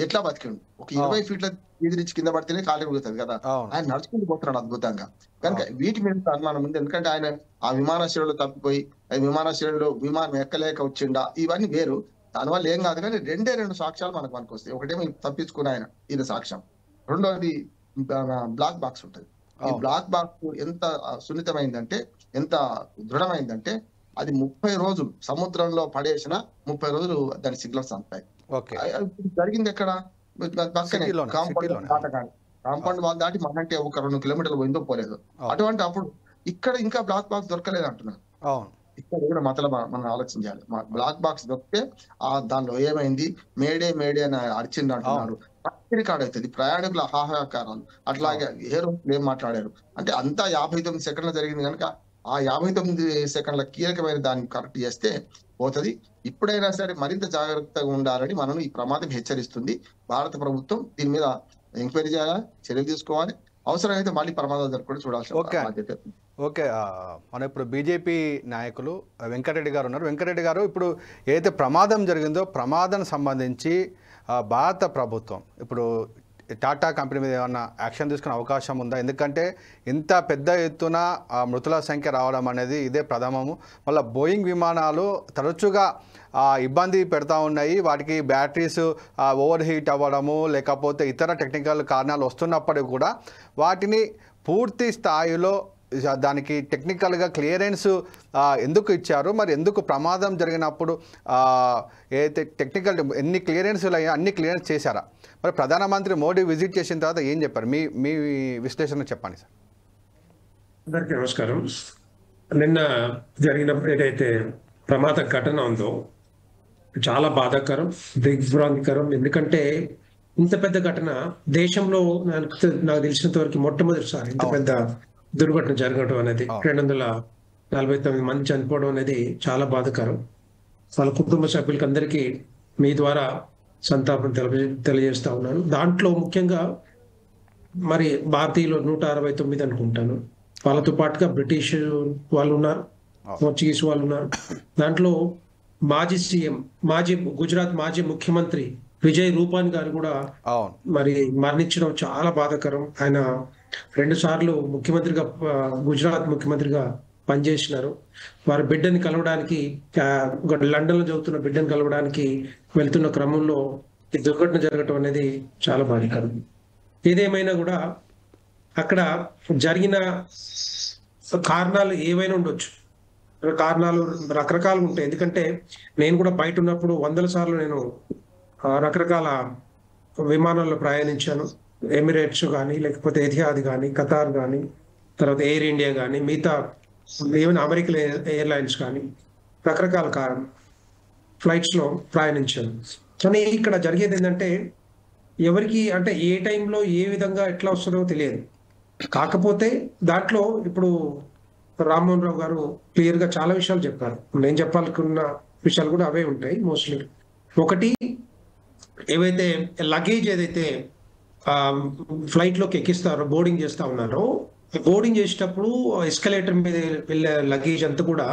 ఎట్లా బతికిండు? ఒక 20 ఫీట్ల ఎదిరించి కింద పడితేనే ఖాళీ పోతుంది కదా, ఆయన నడుచుకుంటూ పోతున్నాడు అద్భుతంగా. కనుక వీటి మీద అనుమానం ఉంది. ఎందుకంటే ఆయన ఆ విమానాశ్రయంలో తప్పిపోయి విమానాశ్రయంలో విమానం ఎక్కలేక వచ్చిండా, ఇవన్నీ వేరు. దానివల్ల ఏం కాదు. కానీ 2 సాక్ష్యాలు మనకు వస్తాయి. ఒకటేమో తప్పించుకున్న ఆయన ఈయన సాక్ష్యం, రెండోది బ్లాక్ బాక్స్ ఉంటుంది. ఈ బ్లాక్ బాక్స్ ఎంత సున్నితమైందంటే, ఎంత దృఢమైందంటే, అది 30 రోజులు సముద్రంలో పడేసిన 30 రోజులు దాని సిగ్నల్స్ అంతాయి. జరిగింది ఎక్కడ? పక్కనే కాంపౌండ్ వాల్ దాటి మనంటే ఒక 2 కిలోమీటర్లు పోయిందో పోలేదు. అటువంటి అప్పుడు ఇక్కడ ఇంకా బ్లాక్ బాక్స్ దొరకలేదు అంటున్నారు. అవును. ఇక్కడ కూడా మనం ఆలోచించాలి. బ్లాక్ బాక్స్ దొరికితే దానిలో ఏమైంది, మేడే మేడే అని అరిచింది అంటున్నారు, రికార్డ్ అవుతుంది, ప్రయాణికుల హాహాకారాలు, అట్లాగే ఏం మాట్లాడారు అంటే అంతా 59 సెకండ్లు జరిగింది కనుక ఆ 59 సెకండ్ల కీలకమైన దాన్ని కరెక్ట్ చేస్తే పోతుంది. ఇప్పుడైనా సరే మరింత జాగ్రత్తగా ఉండాలని మనం ఈ ప్రమాదం హెచ్చరిస్తుంది. భారత ప్రభుత్వం దీని మీద ఎంక్వైరీ చేయాలి, చర్యలు తీసుకోవాలి, అవసరమైతే మళ్ళీ ప్రమాదాలు జరగకుండా చూడాల్సిన బాధ్యత. ఓకే, మన ఇప్పుడు బీజేపీ నాయకులు వెంకటరెడ్డి గారు ఉన్నారు. వెంకటరెడ్డి గారు, ఇప్పుడు ఏదైతే ప్రమాదం జరిగిందో ప్రమాదానికి సంబంధించి భారత ప్రభుత్వం ఇప్పుడు టాటా కంపెనీ మీద ఏమన్నా యాక్షన్ తీసుకునే అవకాశం ఉందా? ఎందుకంటే ఇంత పెద్ద ఎత్తున మృతుల సంఖ్య రావడం అనేది ఇదే ప్రథమము. మళ్ళీ బోయింగ్ విమానాలు తరచుగా ఇబ్బంది పెడతా ఉన్నాయి. వాటికి బ్యాటరీస్ ఓవర్ హీట్ అవ్వడము లేకపోతే ఇతర టెక్నికల్ కారణాలు వస్తున్నప్పటికీ కూడా వాటిని పూర్తి స్థాయిలో దానికి టెక్నికల్గా క్లియరెన్స్ ఎందుకు ఇచ్చారు? మరి ఎందుకు ప్రమాదం జరిగినప్పుడు ఏదైతే టెక్నికల్ ఎన్ని క్లియరెన్స్లు అయ్యా అన్ని క్లియరెన్స్ చేశారా? మరి ప్రధానమంత్రి మోడీ విజిట్ చేసిన తర్వాత ఏం చెప్పారు? మీ విశ్లేషణ చెప్పండి సార్. అందరికీ నమస్కారం. నిన్న జరిగిన ఏదైతే ప్రమాద ఘటన ఉందో చాలా బాధాకరం, దిగ్భ్రాంతికరం. ఎందుకంటే ఇంత పెద్ద ఘటన దేశంలో నాకు తెలిసినంత వరకు మొట్టమొదటిసారి ఇంత పెద్ద దుర్ఘటన జరగడం అనేది, 249 మంది చనిపోవడం అనేది చాలా బాధాకరం. వాళ్ళ కుటుంబ సభ్యులకి అందరికీ మీ ద్వారా సంతాపం తెలియజేస్తా ఉన్నాను. దాంట్లో ముఖ్యంగా మరి భారతీయులు 169 అనుకుంటాను, వాళ్ళతో పాటుగా బ్రిటిష్ వాళ్ళు ఉన్నారు, పోర్చుగీస్ వాళ్ళు ఉన్నారు. దాంట్లో మాజీ సీఎం, గుజరాత్ మాజీ ముఖ్యమంత్రి విజయ్ రూపాని గారు కూడా మరి మరణించడం చాలా బాధాకరం. ఆయన 2 సార్లు ముఖ్యమంత్రిగా, గుజరాత్ ముఖ్యమంత్రిగా పనిచేసినారు. వారి బిడ్డని కలవడానికి, లండన్ లో చదువుతున్న బిడ్డని కలవడానికి వెళ్తున్న క్రమంలో ఈ దుర్ఘటన జరగటం అనేది చాలా బాధాకరం. ఏదేమైనా కూడా అక్కడ జరిగిన కారణాలు ఏవైనా ఉండొచ్చు, కారణాలు రకరకాలు ఉంటాయి. ఎందుకంటే నేను కూడా బయట ఉన్నప్పుడు 100 సార్లు నేను రకరకాల విమానాల్లో ప్రయాణించాను. ఎమిరేట్స్ కానీ, లేకపోతే ఎతిహాద్ కానీ, ఖతార్ కానీ, తర్వాత ఎయిర్ ఇండియా కానీ, మిగతా ఈవెన్ అమెరికన్ ఎయిర్లైన్స్ కానీ రకరకాల ఫ్లైట్స్లో ప్రయాణించాను. కానీ ఇక్కడ జరిగేది ఏంటంటే ఎవరికి అంటే ఏ టైంలో ఏ విధంగా ఎట్లా వస్తుందో తెలియదు. కాకపోతే దాంట్లో ఇప్పుడు రామ్మోహన్ రావు గారు క్లియర్గా చాలా విషయాలు చెప్పారు. నేను చెప్పాలనుకున్న విషయాలు కూడా అవే ఉంటాయి మోస్ట్లీ. ఒకటి, ఏవైతే లగేజ్ ఏదైతే ఫ్లైట్ లోకి ఎక్కిస్తారో, బోర్డింగ్ చేస్తా ఉన్నారో, బోర్డింగ్ చేసేటప్పుడు ఎస్కలేటర్ మీద వెళ్ళే లగేజ్ అంతా కూడా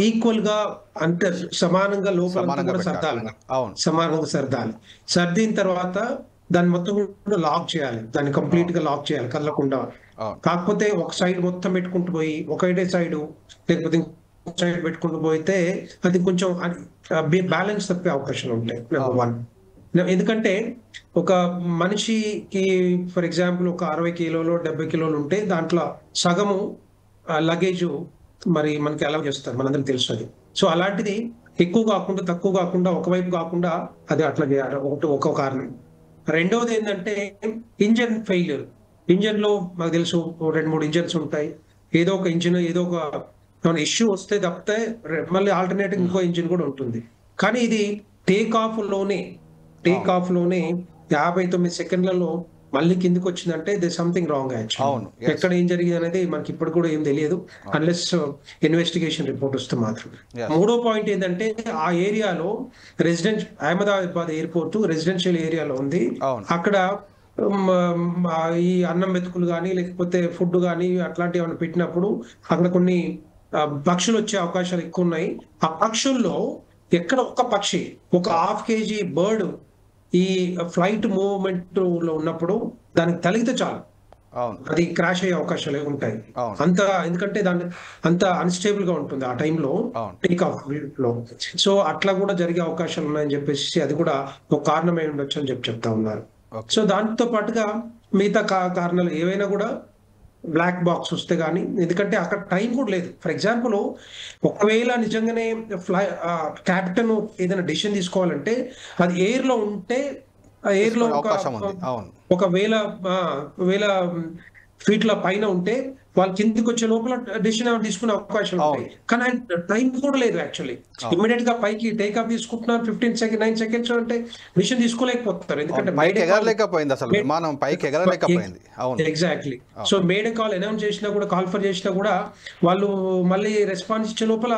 ఈక్వల్ గా అంటే సమానంగా లోపల కూడా సర్దాలి, సమానంగా సర్దాలి. సర్దిన తర్వాత దాన్ని మొత్తం కూడా లాక్ చేయాలి, దాన్ని కంప్లీట్ గా లాక్ చేయాలి కదలకుండా. కాకపోతే ఒక సైడ్ మొత్తం పెట్టుకుంటూ పోయి ఒకటే సైడ్ లేకపోతే ఇంకొక సైడ్ పెట్టుకుంటూ పోయితే అది కొంచెం బ్యాలెన్స్ తప్పే అవకాశాలు ఉంటాయి. నెంబర్ 1. ఎందుకంటే ఒక మనిషికి ఫర్ ఎగ్జాంపుల్ ఒక 60 కిలోలు 70 కిలోలు ఉంటే దాంట్లో సగము లగేజ్ మరి మనకి అలౌ చేస్తారు, మనందరికి తెలుసు అది. సో అలాంటిది ఎక్కువ కాకుండా తక్కువ కాకుండా ఒకవైపు కాకుండా అది అట్లా చేయాలి, ఒక కారణం. రెండవది ఏంటంటే ఇంజన్ ఫెయిల్యూర్. ఇంజన్ లో మాకు తెలుసు 2-3 ఇంజన్స్ ఉంటాయి. ఏదో ఒక ఇంజిన్ ఏదో ఒక ఇష్యూ వస్తే తప్పితే మళ్ళీ ఆల్టర్నేటివ్ ఇంకో ఇంజిన్ కూడా ఉంటుంది. కానీ ఇది టేక్ ఆఫ్ లోనే 59 సెకండ్లలో మళ్ళీ కిందికి వచ్చిందంటే దే సంథింగ్ రాంగ్. యాక్చువల్లీ ఎక్కడ ఏం జరిగింది అనేది మనకి ఇప్పుడు కూడా ఏం తెలియదు, అన్లెస్ ఇన్వెస్టిగేషన్ రిపోర్ట్ వస్తే మాత్రం. మూడో పాయింట్ ఏంటంటే ఆ ఏరియాలో అహ్మదాబాద్ ఎయిర్పోర్ట్ రెసిడెన్షియల్ ఏరియాలో ఉంది. అక్కడ ఈ అన్నం మెతుకులు కానీ లేకపోతే ఫుడ్ కానీ అట్లాంటివి ఏమైనా పెట్టినప్పుడు అక్కడ కొన్ని పక్షులు వచ్చే అవకాశాలు ఎక్కువ ఉన్నాయి. ఆ పక్షుల్లో ఎక్కడ ఒక పక్షి, ఒక 1/2 kg బర్డ్ ఈ ఫ్లైట్ మూవ్మెంట్ లో ఉన్నప్పుడు దానికి తలిగితే చాలు అది క్రాష్ అయ్యే అవకాశాలు ఉంటాయి. ఎందుకంటే దాన్ని అంత అన్స్టేబుల్ గా ఉంటుంది ఆ టైంలో టేక్ ఆఫ్ లో. సో అట్లా కూడా జరిగే అవకాశాలు ఉన్నాయని చెప్పేసి అది కూడా ఒక కారణమై ఉండొచ్చు అని చెప్తా ఉన్నారు. సో దాంతో పాటుగా మిగతా కారణాలు ఏవైనా కూడా బ్లాక్ బాక్స్ వస్తే కానీ, ఎందుకంటే అక్కడ టైం కూడా లేదు. ఫర్ ఎగ్జాంపుల్ ఒకవేళ నిజంగానే క్యాప్టెన్ ఏదైనా డెసిషన్ తీసుకోవాలంటే అది ఎయిర్ లో ఉంటే, ఎయిర్ లో ఒక 1000 ఫీట్ల పైన ఉంటే వాళ్ళు కిందికి వచ్చే లోపల డెసిషన్ తీసుకునే అవకాశం ఉంటాయి. కానీ టైం కూడా లేదు యాక్చువల్లీ. ఇమ్మీడియట్ గా పైకి టేక్ ఆఫ్ తీసుకుంటున్నారు 9 సెకండ్స్ అంటే డెసిషన్ తీసుకోలేకపోతారు. ఎందుకంటే exactly. So May Day call announce చేసినా కూడా, కాల్ ఫర్ చేసినా కూడా వాళ్ళు మళ్ళీ రెస్పాన్స్ ఇచ్చే లోపల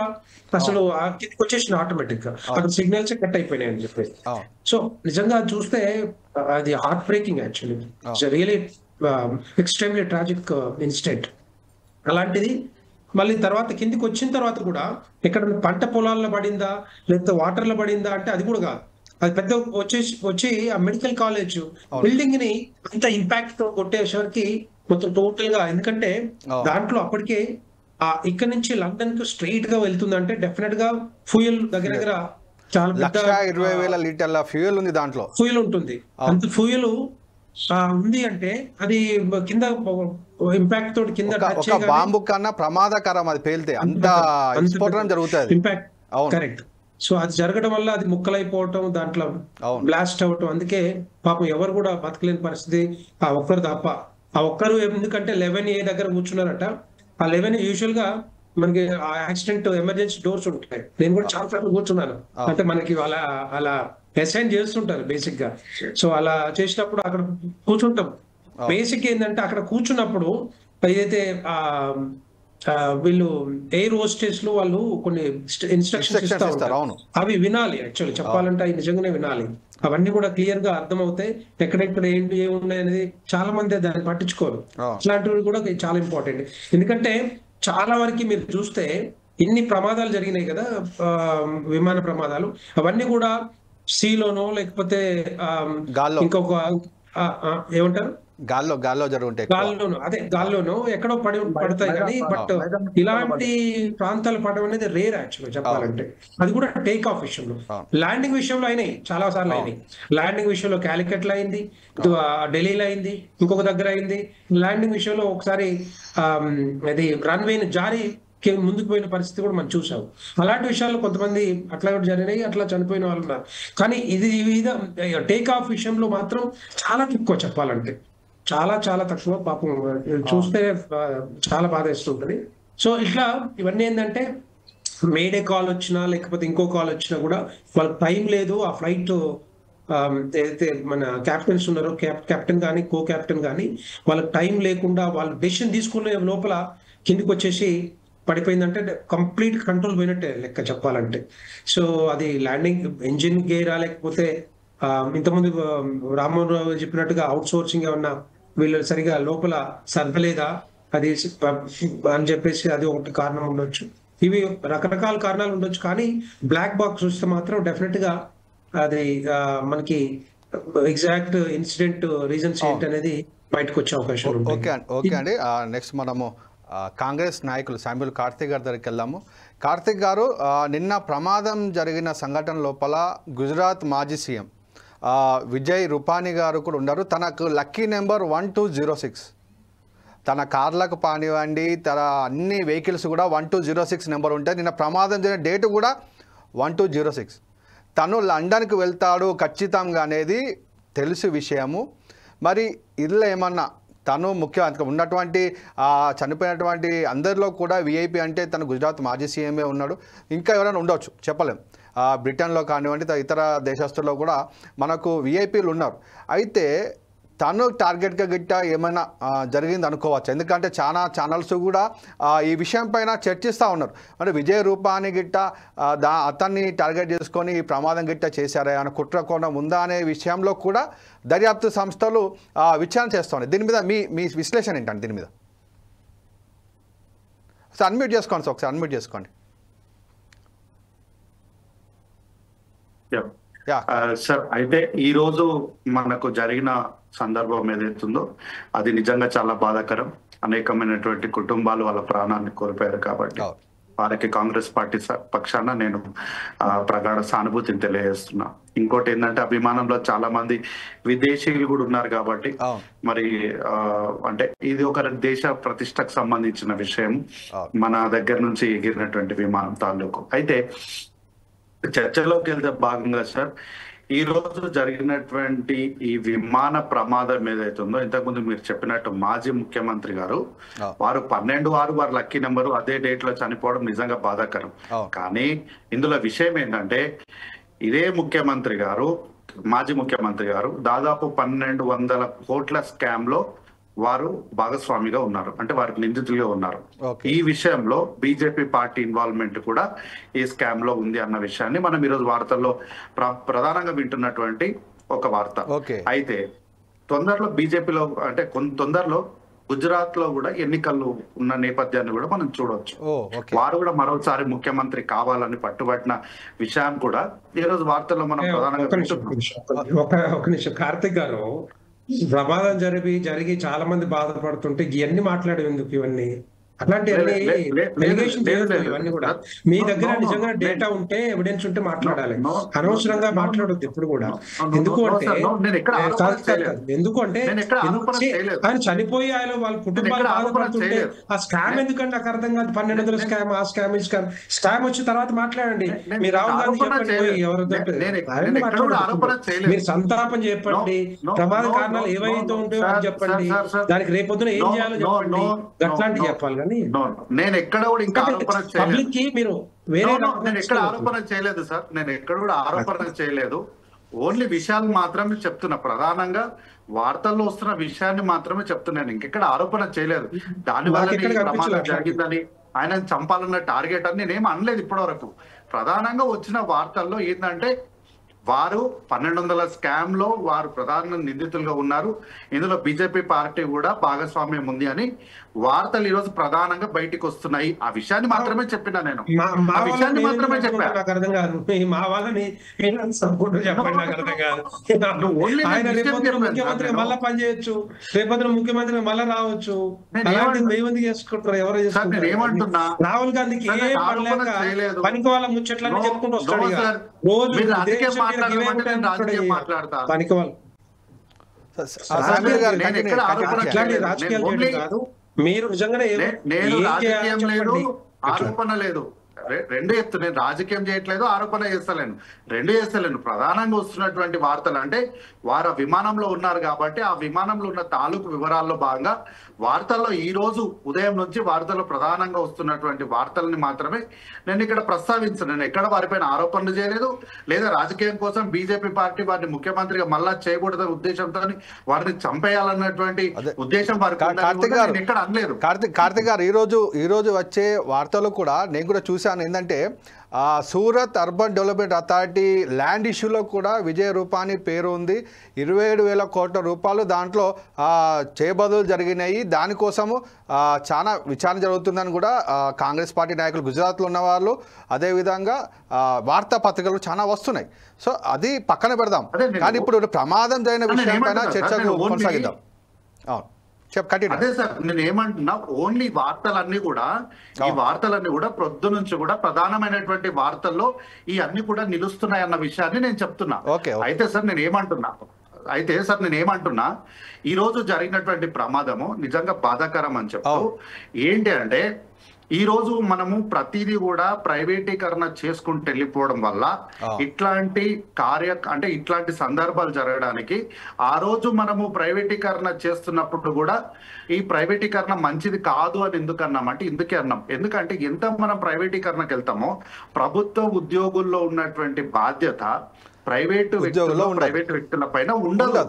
అసలు కిందికి వచ్చేసిన ఆటోమేటిక్ గా అక్కడ సిగ్నల్స్ కట్ అయిపోయినాయి అని చెప్పేసి. సో నిజంగా చూస్తే అది heart breaking actually. Really extremely tragic incident. అలాంటిది మళ్ళీ తర్వాత కిందికి వచ్చిన తర్వాత కూడా ఎక్కడ పంట పొలాల్లో పడిందా లేకపోతే వాటర్ లో పడిందా అంటే అది కూడా కాదు. అది పెద్ద వచ్చి ఆ మెడికల్ కాలేజ్ బిల్డింగ్ ని అంత ఇంపాక్ట్ తో కొట్టేసరికి మొత్తం టోటల్ గా, ఎందుకంటే దాంట్లో అప్పటికే ఇక్కడ నుంచి లండన్ కు స్ట్రైట్ గా వెళ్తుందంటే డెఫినెట్ గా ఫ్యూయల్ దగ్గర చాలా 1,20,000 లీటర్ల ఫ్యూయల్ ఉంది, దాంట్లో ఫ్యూయల్ ఉంటుంది. అంత ఫ్యూయల్ ఉంది అంటే అది కింద ఇంపాక్ట్ తోటి కింద బాంబు కన్నా ప్రమాదకరం, అది పేలితే అంత విస్ఫోటనం జరుగుతుంది. Impact correct. సో అది జరగడం వల్ల అది ముక్కలైపోవటం, దాంట్లో బ్లాస్ట్ అవటం. అందుకే పాపం ఎవరు కూడా బతకలేని పరిస్థితి, ఆ ఒక్కరు తప్ప. ఆ ఒక్కరు ఎందుకంటే 11A దగ్గర కూర్చున్నారట. ఆ 11 యూజువల్ గా మనకి యాక్సిడెంట్ ఎమర్జెన్సీ డోర్స్ ఉంటాయి. నేను కూడా చాలా సార్లు కూర్చున్నాను. అంటే మనకి అలా అసైన్ చేస్తుంటారు బేసిక్ గా. సో అలా చేసినప్పుడు అక్కడ కూర్చుంటాం. బేసిక్ ఏంటంటే అక్కడ కూర్చున్నప్పుడు ఏదైతే వీళ్ళు ఎయిర్ హోస్టెస్ లో వాళ్ళు కొన్ని ఇన్స్ట్రక్షన్స్ ఇస్తారు, అవి వినాలి. యాక్చువల్లీ చెప్పాలంటే అవి నిజంగానే వినాలి. అవన్నీ కూడా క్లియర్ గా అర్థం అవుతాయి. ఎక్కడెక్కడ ఏంటి ఏమున్నాయి అనేది చాలా మంది దాన్ని పట్టించుకోరు. ఇట్లాంటివి కూడా చాలా ఇంపార్టెంట్. ఎందుకంటే చాలా వరకు మీరు చూస్తే ఇన్ని ప్రమాదాలు జరిగినాయి కదా, విమాన ప్రమాదాలు, అవన్నీ కూడా సీలోనో లేకపోతే ఇంకొక ఏమంటారు గాల్లో జరుగుతాయి. గాల్లోనో ఎక్కడో పడతాయి. కానీ బట్ ఇలాంటి ప్రాంతాలు పడడం అనేది రేర్ యాక్చువల్గా చెప్పాలంటే. అది కూడా టేక్ ఆఫ్ విషయంలో. ల్యాండింగ్ విషయంలో అయినాయి, చాలా సార్లు అయినాయి. ల్యాండింగ్ విషయంలో క్యాలికట్ లో అయింది, ఢిల్లీలో అయింది, ఇంకొక దగ్గర అయింది. ల్యాండింగ్ విషయంలో ఒకసారి అది రన్వేని జారి ముందుకు పోయిన పరిస్థితి కూడా మనం చూసాం. అలాంటి విషయాల్లో కొంతమంది అట్లా జరిగినాయి, అట్లా చనిపోయిన వాళ్ళు ఉన్నారు. కానీ ఇది టేక్ ఆఫ్ విషయంలో మాత్రం చాలా తక్కువ చెప్పాలంటే, చాలా తక్కువ. పాపం చూస్తే చాలా బాధ వేస్తుంటది. సో ఇట్లా ఇవన్నీ ఏంటంటే మేడే కాల్ వచ్చినా లేకపోతే ఇంకో కాల్ వచ్చినా కూడా వాళ్ళకి టైం లేదు. ఆ ఫ్లైట్ ఏదైతే మన క్యాప్టెన్స్ ఉన్నారో, కెప్టెన్ కానీ కో కెప్టెన్ కానీ, వాళ్ళకి టైం లేకుండా వాళ్ళు డెసిషన్ తీసుకునే లోపల కిందికి వచ్చేసి పడిపోయిందంటే కంప్లీట్ కంట్రోల్ పోయినట్టే లెక్క చెప్పాలంటే. సో అది ల్యాండింగ్ ఇంజిన్ గేరా లేకపోతే ఇంతకుముందు రామ్మోహన్ రావు చెప్పినట్టుగా అవుట్ సోర్సింగ్ ఏమన్నా వీళ్ళు సరిగా లోపల సర్వలేదా అది అని చెప్పేసి అది ఒకటి కారణం ఉండొచ్చు. ఇవి రకరకాల కారణాలు ఉండొచ్చు. కానీ బ్లాక్ బాక్స్ చూస్తే మాత్రం డెఫినెట్ గా అది మనకి ఎగ్జాక్ట్ ఇన్సిడెంట్ రీజన్స్ ఏంటనేది బయటకు వచ్చే అవకాశం ఉంటుంది. ఓకే అండి. నెక్స్ట్ మనము కాంగ్రెస్ నాయకులు శామ్యూల్ కార్తిక్ గారి దగ్గరికి వెళ్దాము. కార్తిక్ గారు, నిన్న ప్రమాదం జరిగిన సంఘటన లోపల గుజరాత్ మాజీ సీఎం విజయ్ రూపానీ గారు కూడా ఉన్నారు. తనకు లక్కీ నెంబర్ 1206, తన కార్లకు కానివ్వండి, తన అన్ని వెహికల్స్ కూడా 1206 నెంబర్ ఉంటాయి. నిన్న ప్రమాదం జరిగిన డేటు కూడా 1206. తను లండన్కి వెళ్తాడు ఖచ్చితంగా అనేది తెలుసు విషయము. మరి ఇదిలో ఏమన్నా తను ముఖ్య ఉన్నటువంటి చనిపోయినటువంటి అందరిలో కూడా విఐపి అంటే తను గుజరాత్ మాజీ సీఎంఏ ఉన్నాడు. ఇంకా ఎవరైనా ఉండవచ్చు, చెప్పలేం. బ్రిటన్లో కానివ్వండి, ఇతర దేశస్తుల్లో కూడా మనకు విఐపీలు ఉన్నారు. అయితే తను టార్గెట్గా గిట్ట ఏమైనా జరిగింది అనుకోవచ్చు. ఎందుకంటే చాలా ఛానల్స్ కూడా ఈ విషయం పైన చర్చిస్తూ ఉన్నారు. అంటే విజయ్ రూపానీ గిట్ట అతన్ని టార్గెట్ చేసుకొని ఈ ప్రమాదం గిట్ట చేశారా అని కుట్ర కోణం ఉందా అనే విషయంలో కూడా దర్యాప్తు సంస్థలు విచారణ చేస్తూ ఉన్నాయి. దీని మీద మీ విశ్లేషణ ఏంటంటే దీని మీద? సార్ అన్మ్యూట్ చేసుకోండి, సార్ ఒకసారి అన్మ్యూట్ చేసుకోండి. సార్, అయితే ఈ రోజు మనకు జరిగిన సందర్భం ఏదైతుందో అది నిజంగా చాలా బాధాకరం. అనేకమైనటువంటి కుటుంబాలు వాళ్ళ ప్రాణాన్ని కోల్పోయారు. కాబట్టి వారికి కాంగ్రెస్ పార్టీ పక్షాన నేను ప్రగాఢ సానుభూతిని తెలియజేస్తున్నా. ఇంకోటి ఏంటంటే, అభిమానంలో చాలా మంది విదేశీయులు కూడా ఉన్నారు. కాబట్టి మరి అంటే ఇది ఒక దేశ ప్రతిష్టకు సంబంధించిన విషయం. మన దగ్గర నుంచి ఎగిరినటువంటి విమానం తాలూకు. అయితే చర్చలోకి వెళ్తే భాగంగా సార్, ఈ రోజు జరిగినటువంటి ఈ విమాన ప్రమాదం ఏదైతుందో ఇంతకుముందు మీరు చెప్పినట్టు మాజీ ముఖ్యమంత్రి గారు వారు 12/6 వారు లక్కీ నెంబరు అదే డేట్ లో చనిపోవడం నిజంగా బాధాకరం. కానీ ఇందులో విషయం ఏంటంటే ఇదే ముఖ్యమంత్రి గారు మాజీ ముఖ్యమంత్రి గారు దాదాపు 1200 కోట్ల స్కామ్ లో వారు భాగస్వామిగా ఉన్నారు, అంటే వారికి నిందితులుగా ఉన్నారు. ఈ విషయంలో బీజేపీ పార్టీ ఇన్వాల్వ్మెంట్ కూడా ఈ స్కామ్ లో ఉంది అన్న విషయాన్ని మనం ఈరోజు వార్తల్లో ప్రధానంగా వింటున్నటువంటి ఒక వార్త. అయితే తొందరలో బీజేపీలో అంటే తొందరలో గుజరాత్ లో కూడా ఎన్నికలు ఉన్న నేపథ్యాన్ని కూడా మనం చూడవచ్చు. వారు కూడా మరోసారి ముఖ్యమంత్రి కావాలని పట్టుబట్టిన విషయాన్ని కూడా ఈ రోజు వార్తల్లో మనం ప్రధానంగా ఒక నిమిషం కార్తిక్ గారు, ప్రమాదం జరిగి చాలా మంది బాధపడుతుంటే ఇవన్నీ మాట్లాడేందుకు ఇవన్నీ అట్లాంటివన్నీ ఇవన్నీ కూడా మీ దగ్గర నిజంగా డేటా ఉంటే ఎవిడెన్స్ ఉంటే మాట్లాడాలి, అనవసరంగా మాట్లాడొద్దు ఎప్పుడు కూడా. ఎందుకంటే ఆయన చనిపోయి ఆయన వాళ్ళ కుటుంబాలు బాధపడుతుంటే ఆ స్కామ్ ఎందుకంటే నాకు అర్థం కాదు. 1200 స్కామ్, ఆ స్కామ్, ఈ స్కామ్, స్కామ్ వచ్చిన తర్వాత మాట్లాడండి. మీరు రాహుల్ గాంధీ చెప్పండి, ఎవరు మీరు సంతాపం చెప్పండి, ప్రమాద కారణాలు ఏవైతే ఉంటాయో అని చెప్పండి, దానికి రేపొద్దున ఏం చేయాలో చెప్పండి, అట్లాంటివి చెప్పాలి. కానీ నేను ఎక్కడ కూడా ఇంకా ఆరోపణ మీరు నేను ఎక్కడ ఆరోపణ చేయలేదు సార్, నేను ఎక్కడ కూడా ఆరోపణ చేయలేదు. ఓన్లీ విషయాలు మాత్రమే చెప్తున్నా, ప్రధానంగా వార్తల్లో వస్తున్న విషయాన్ని మాత్రమే చెప్తున్నాను, ఇంకెక్కడ ఆరోపణ చేయలేదు. దానివల్ల ప్రమాదం జరిగిందని ఆయన చంపాలన్న టార్గెట్ అని నేనేం అనలేదు ఇప్పటి వరకు. ప్రధానంగా వచ్చిన వార్తల్లో ఏంటంటే వారు 1200 స్కామ్ లో వారు ప్రధాన నిందితులుగా ఉన్నారు, ఇందులో బీజేపీ పార్టీ కూడా భాగస్వామ్యం ఉంది అని వార్తలు ఈ రోజు ప్రధానంగా బయటికి వస్తున్నాయి. ఆ విషయాన్ని మాత్రమే చెప్పినా, నేను ఆ విషయాన్ని మాత్రమే చెప్పాను. ముఖ్యమంత్రి మళ్ళా పని చేయొచ్చు, రేపొద్దున ముఖ్యమంత్రి మళ్ళా రావచ్చు. ఏమంటున్నా, రాహుల్ గాంధీకి పనికి వాళ్ళ ముచ్చట్లన్నీ చెప్పుకుంటూ వస్తాడు రోజు పనికి వాళ్ళు. రాజకీయాలు కాదు, మీరు నిజంగానే నేను రాజకీయం లేదు, ఆరోపణ లేదు, రెండు చెప్తున్నా. నేను రాజకీయం చేయట్లేదు, ఆరోపణ చేస్తలేను, రెండు చేస్తలేను. ప్రధానంగా వస్తున్నటువంటి వార్తలు అంటే వారు విమానంలో ఉన్నారు కాబట్టి ఆ విమానంలో ఉన్న తాలూకు వివరాల్లో భాగంగా వార్తల్లో ఈ రోజు ఉదయం నుంచి వార్తల్లో ప్రధానంగా వస్తున్నటువంటి వార్తలని మాత్రమే నేను ఇక్కడ ప్రస్తావించాను. నేను ఎక్కడ వారిపైన ఆరోపణలు చేయలేదు, లేదా రాజకీయం కోసం బీజేపీ పార్టీ వారిని ముఖ్యమంత్రిగా మళ్ళా చేయకూడదనే ఉద్దేశంతో వారిని చంపేయాలన్నటువంటి ఉద్దేశం వారికి ఎక్కడ అనలేదు. కార్తిక్ గారు, ఈ రోజు వచ్చే వార్తలు కూడా నేను కూడా చూశాను. ఏంటంటే Surat urban development authority land ఇష్యూలో కూడా విజయ్ రూపానీ పేరు ఉంది. 27,000 కోట్ల రూపాయలు దాంట్లో చేయబదులు జరిగినాయి. దానికోసము చాలా విచారణ జరుగుతుందని కూడా కాంగ్రెస్ పార్టీ నాయకులు, గుజరాత్లో ఉన్నవాళ్ళు, అదేవిధంగా వార్తాపత్రికలు చాలా వస్తున్నాయి. సో అది పక్కన పెడదాం, కానీ ఇప్పుడు ప్రమాదం జరిగిన విషయం పైన చర్చకు కొనసాగిద్దాం. అవును, అదే సార్, నేను ఏమంటున్నా, ఓన్లీ వార్తలన్నీ కూడా ఈ వార్తలన్నీ కూడా ప్రొద్దు నుంచి కూడా ప్రధానమైనటువంటి వార్తల్లో ఈ అన్ని కూడా నిలుస్తున్నాయి అన్న విషయాన్ని నేను చెప్తున్నా. అయితే సార్ నేను ఏమంటున్నా ఈ రోజు జరిగినటువంటి ప్రమాదము నిజంగా బాధాకరం అని చెప్తూ ఏంటి అంటే, ఈ రోజు మనము ప్రతిదీ కూడా ప్రైవేటీకరణ చేసుకుంటూ వెళ్ళిపోవడం వల్ల ఇట్లాంటి ఇట్లాంటి సందర్భాలు జరగడానికి, ఆ రోజు మనము ప్రైవేటీకరణ చేస్తున్నప్పుడు కూడా ఈ ప్రైవేటీకరణ మంచిది కాదు అని ఎందుకు అన్నామంటే ఇందుకే అన్నాం. ఎందుకంటే ఎంత మనం ప్రైవేటీకరణకు వెళ్తామో ప్రభుత్వ ఉద్యోగుల్లో ఉన్నటువంటి బాధ్యత ప్రైవేటు వ్యక్తుల పైన ఉండదు.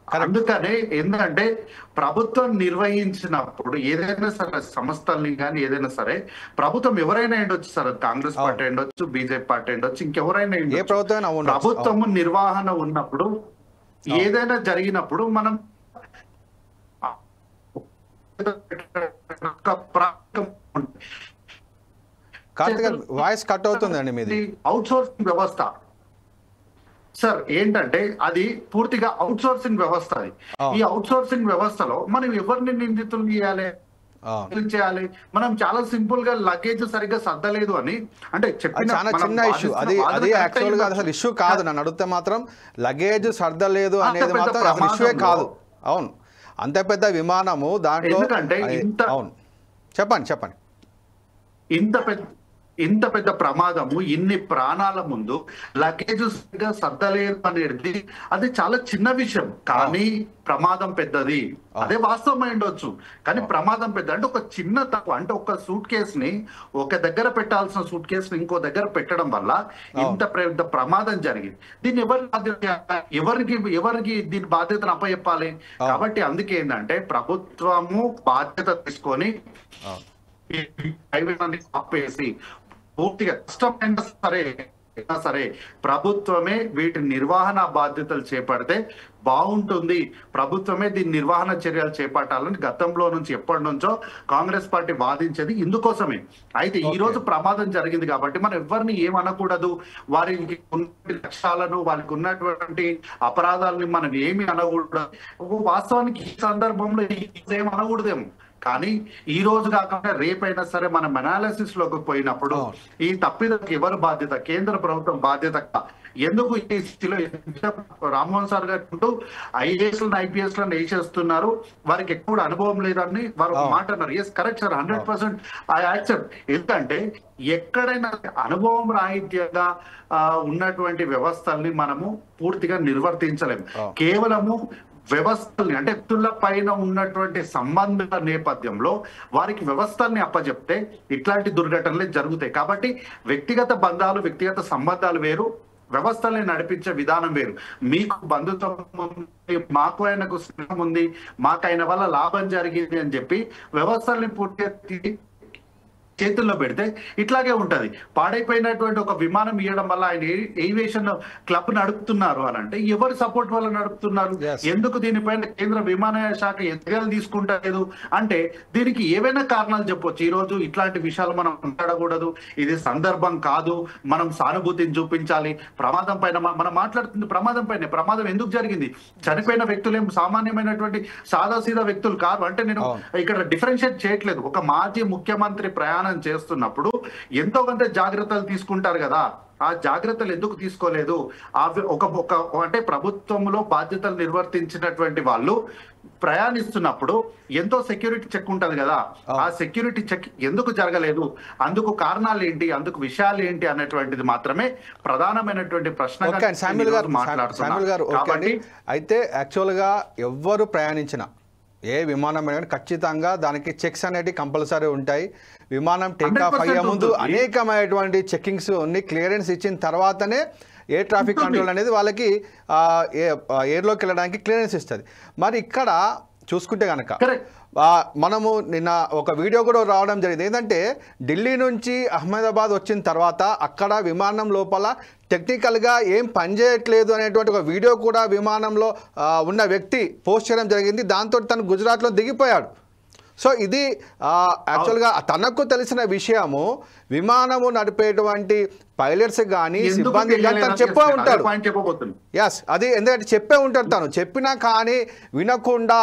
అందుకనే ఏంటంటే ప్రభుత్వం నిర్వహించినప్పుడు ఏదైనా సరే సంస్థల్ని కానీ ఏదైనా సరే ప్రభుత్వం ఎవరైనా ఉండొచ్చు సార్, కాంగ్రెస్ పార్టీ ఉండొచ్చు, బీజేపీ పార్టీ ఉండొచ్చు, ఇంకెవరైనా ప్రభుత్వం నిర్వహణ ఉన్నప్పుడు ఏదైనా జరిగినప్పుడు మనం వాయిస్ కట్ అవుతుందండి మీది. అవుట్ సోర్సింగ్ వ్యవస్థ సార్ ఏంటంటే అది పూర్తిగా అవుట్ సోర్సింగ్ వ్యవస్థ. అది ఈ అవుట్ సోర్సింగ్ వ్యవస్థలో మనం ఎవరిని నిందితులు చేయాలి? మనం చాలా సింపుల్ గా లగేజ్ సరిగ్గా సర్దలేదు అని అంటే చాలా చిన్న ఇష్యూ, అది యాక్చువల్ గా అసలు ఇష్యూ కాదు. నన్ను అడిగితే మాత్రం లగేజ్ సర్దలేదు అనేది మాత్రం అసలు ఇష్యూే కాదు. అవును, అంత పెద్ద విమానము దాంట్లో. అవును, చెప్పండి. ఇంత పెద్ద ప్రమాదము, ఇన్ని ప్రాణాల ముందు లగేజ్ సర్దలేదు అనేది అది చాలా చిన్న విషయం, కానీ ప్రమాదం పెద్దది. అదే వాస్తవమై ఉండొచ్చు, కానీ ప్రమాదం పెద్ద అంటే ఒక చిన్న తక్కువ అంటే ఒక సూట్ కేసు ని ఒక దగ్గర పెట్టాల్సిన సూట్ కేసు ని ఇంకో దగ్గర పెట్టడం వల్ల ఇంత పెద్ద ప్రమాదం జరిగింది. దీన్ని ఎవరికి దీని బాధ్యతను అప్పచెప్పాలి? కాబట్టి అందుకే ఏంటంటే ప్రభుత్వము బాధ్యత తీసుకొని ఆపేసి పూర్తిగా కష్టమైనా సరే ప్రభుత్వమే వీటి నిర్వహణ బాధ్యతలు చేపడితే బాగుంటుంది. ప్రభుత్వమే దీని నిర్వహణ చర్యలు చేపట్టాలని గతంలో నుంచి ఎప్పటి నుంచో కాంగ్రెస్ పార్టీ వాదించేది ఇందుకోసమే. అయితే ఈ రోజు ప్రమాదం జరిగింది కాబట్టి మనం ఎవరిని ఏమనకూడదు, వారికి ఉన్న లక్ష్యాలను వారికి ఉన్నటువంటి అపరాధాలని మనం ఏమి అనకూడదు. వాస్తవానికి ఈ సందర్భంలో ఏం అనకూడదేమో, కానీ ఈ రోజు కాకుండా రేపైనా సరే మనం అనాలిసిస్ లోకి పోయినప్పుడు ఈ తప్పిదకు ఎవరు బాధ్యత? కేంద్ర ప్రభుత్వం బాధ్యత. ఎందుకు ఈ స్థితిలో రామ్మోహన్ సార్ గారు ఐఏఎస్ ఐపీఎస్ లను వేసేస్తున్నారు, వారికి ఎక్కువ అనుభవం లేదని వారు ఒక మాట అన్నారు. Yes correct sir, 100% I accept. ఎందుకంటే ఎక్కడైనా అనుభవం రాహిత్యంగా ఉన్నటువంటి వ్యవస్థల్ని మనము పూర్తిగా నిర్వర్తించలేము. కేవలము వ్యవస్థల్ని అంటే వ్యక్తుల పైన ఉన్నటువంటి సంబంధాల నేపథ్యంలో వారికి వ్యవస్థల్ని అప్పచెప్తే ఇట్లాంటి దుర్ఘటనలే జరుగుతాయి. కాబట్టి వ్యక్తిగత బంధాలు, వ్యక్తిగత సంబంధాలు వేరు, వ్యవస్థల్ని నడిపించే విధానం వేరు. మీకు బంధుత్వం ఉంది, మాకు ఆయనకు స్నేహం ఉంది, మాకు ఆయన వల్ల లాభం జరిగింది అని చెప్పి వ్యవస్థల్ని పూర్తి చేతుల్లో పెడితే ఇట్లాగే ఉంటది. పాడైపోయినటువంటి ఒక విమానం ఇవ్వడం వల్ల ఆయన ఏవియేషన్ క్లబ్ నడుపుతున్నారు అని అంటే ఎవరి సపోర్ట్ వల్ల నడుపుతున్నారు? ఎందుకు దీనిపైన కేంద్ర విమానయాన శాఖ చర్యలు తీసుకుంటలేదు అంటే దీనికి ఏవైనా కారణాలు చెప్పొచ్చు. ఈ రోజు ఇట్లాంటి విషయాలు మనం మాట్లాడకూడదు, ఇది సందర్భం కాదు, మనం సానుభూతిని చూపించాలి. ప్రమాదం పైన మనం మాట్లాడుతుంది ప్రమాదం పైన. ప్రమాదం ఎందుకు జరిగింది? చనిపోయిన వ్యక్తులు ఏం సామాన్యమైనటువంటి సాదాసీదా వ్యక్తులు కాదు. అంటే నేను ఇక్కడ డిఫరెన్షియేట్ చేయట్లేదు. ఒక మాజీ ముఖ్యమంత్రి ప్రయాణం చేస్తున్నప్పుడు ఎంతో కొంత జాగ్రత్తలు తీసుకుంటారు కదా, ఆ జాగ్రత్తలు ఎందుకు తీసుకోలేదు? అంటే ప్రభుత్వంలో బాధ్యతలు నిర్వర్తించినటువంటి వాళ్ళు ప్రయాణిస్తున్నప్పుడు ఎంతో సెక్యూరిటీ చెక్ ఉంటది కదా, ఆ సెక్యూరిటీ చెక్ ఎందుకు జరగలేదు? అందుకు కారణాలు ఏంటి, అందుకు విషయాలు ఏంటి అనేటువంటిది మాత్రమే ప్రధానమైనటువంటి ప్రశ్న మాట్లాడుతున్నారు. కాబట్టి అయితే యాక్చువల్ గా ఎవ్వరు ప్రయాణించినా ఏ విమానం అయినా ఖచ్చితంగా దానికి చెక్స్ అనేవి కంపల్సరీ ఉంటాయి. విమానం టేక్ ఆఫ్ అయ్యే ముందు అనేకమైనటువంటి చెక్కింగ్స్ అన్ని క్లియరెన్స్ ఇచ్చిన తర్వాతనే ఎయిర్ ట్రాఫిక్ కంట్రోల్ అనేది వాళ్ళకి ఎయిర్లోకి వెళ్ళడానికి క్లియరెన్స్ ఇస్తుంది. మరి ఇక్కడ చూసుకుంటే కనుక మనము నిన్న ఒక వీడియో కూడా రావడం జరిగింది. ఏంటంటే ఢిల్లీ నుంచి అహ్మదాబాద్ వచ్చిన తర్వాత అక్కడ విమానం లోపల టెక్నికల్గా ఏం పనిచేయట్లేదు అనేటువంటి ఒక వీడియో కూడా విమానంలో ఉన్న వ్యక్తి పోస్ట్ చేయడం జరిగింది. దాంతో తను గుజరాత్లో దిగిపోయాడు. సో ఇది యాక్చువల్గా తనకు తెలిసిన విషయము, విమానము నడిపేటువంటి పైలట్స్ కానీ సిబ్బంది కానీ తను చెప్పే ఉంటాడు. ఎస్, అది ఎందుకంటే చెప్పే ఉంటాడు. తను చెప్పినా కానీ వినకుండా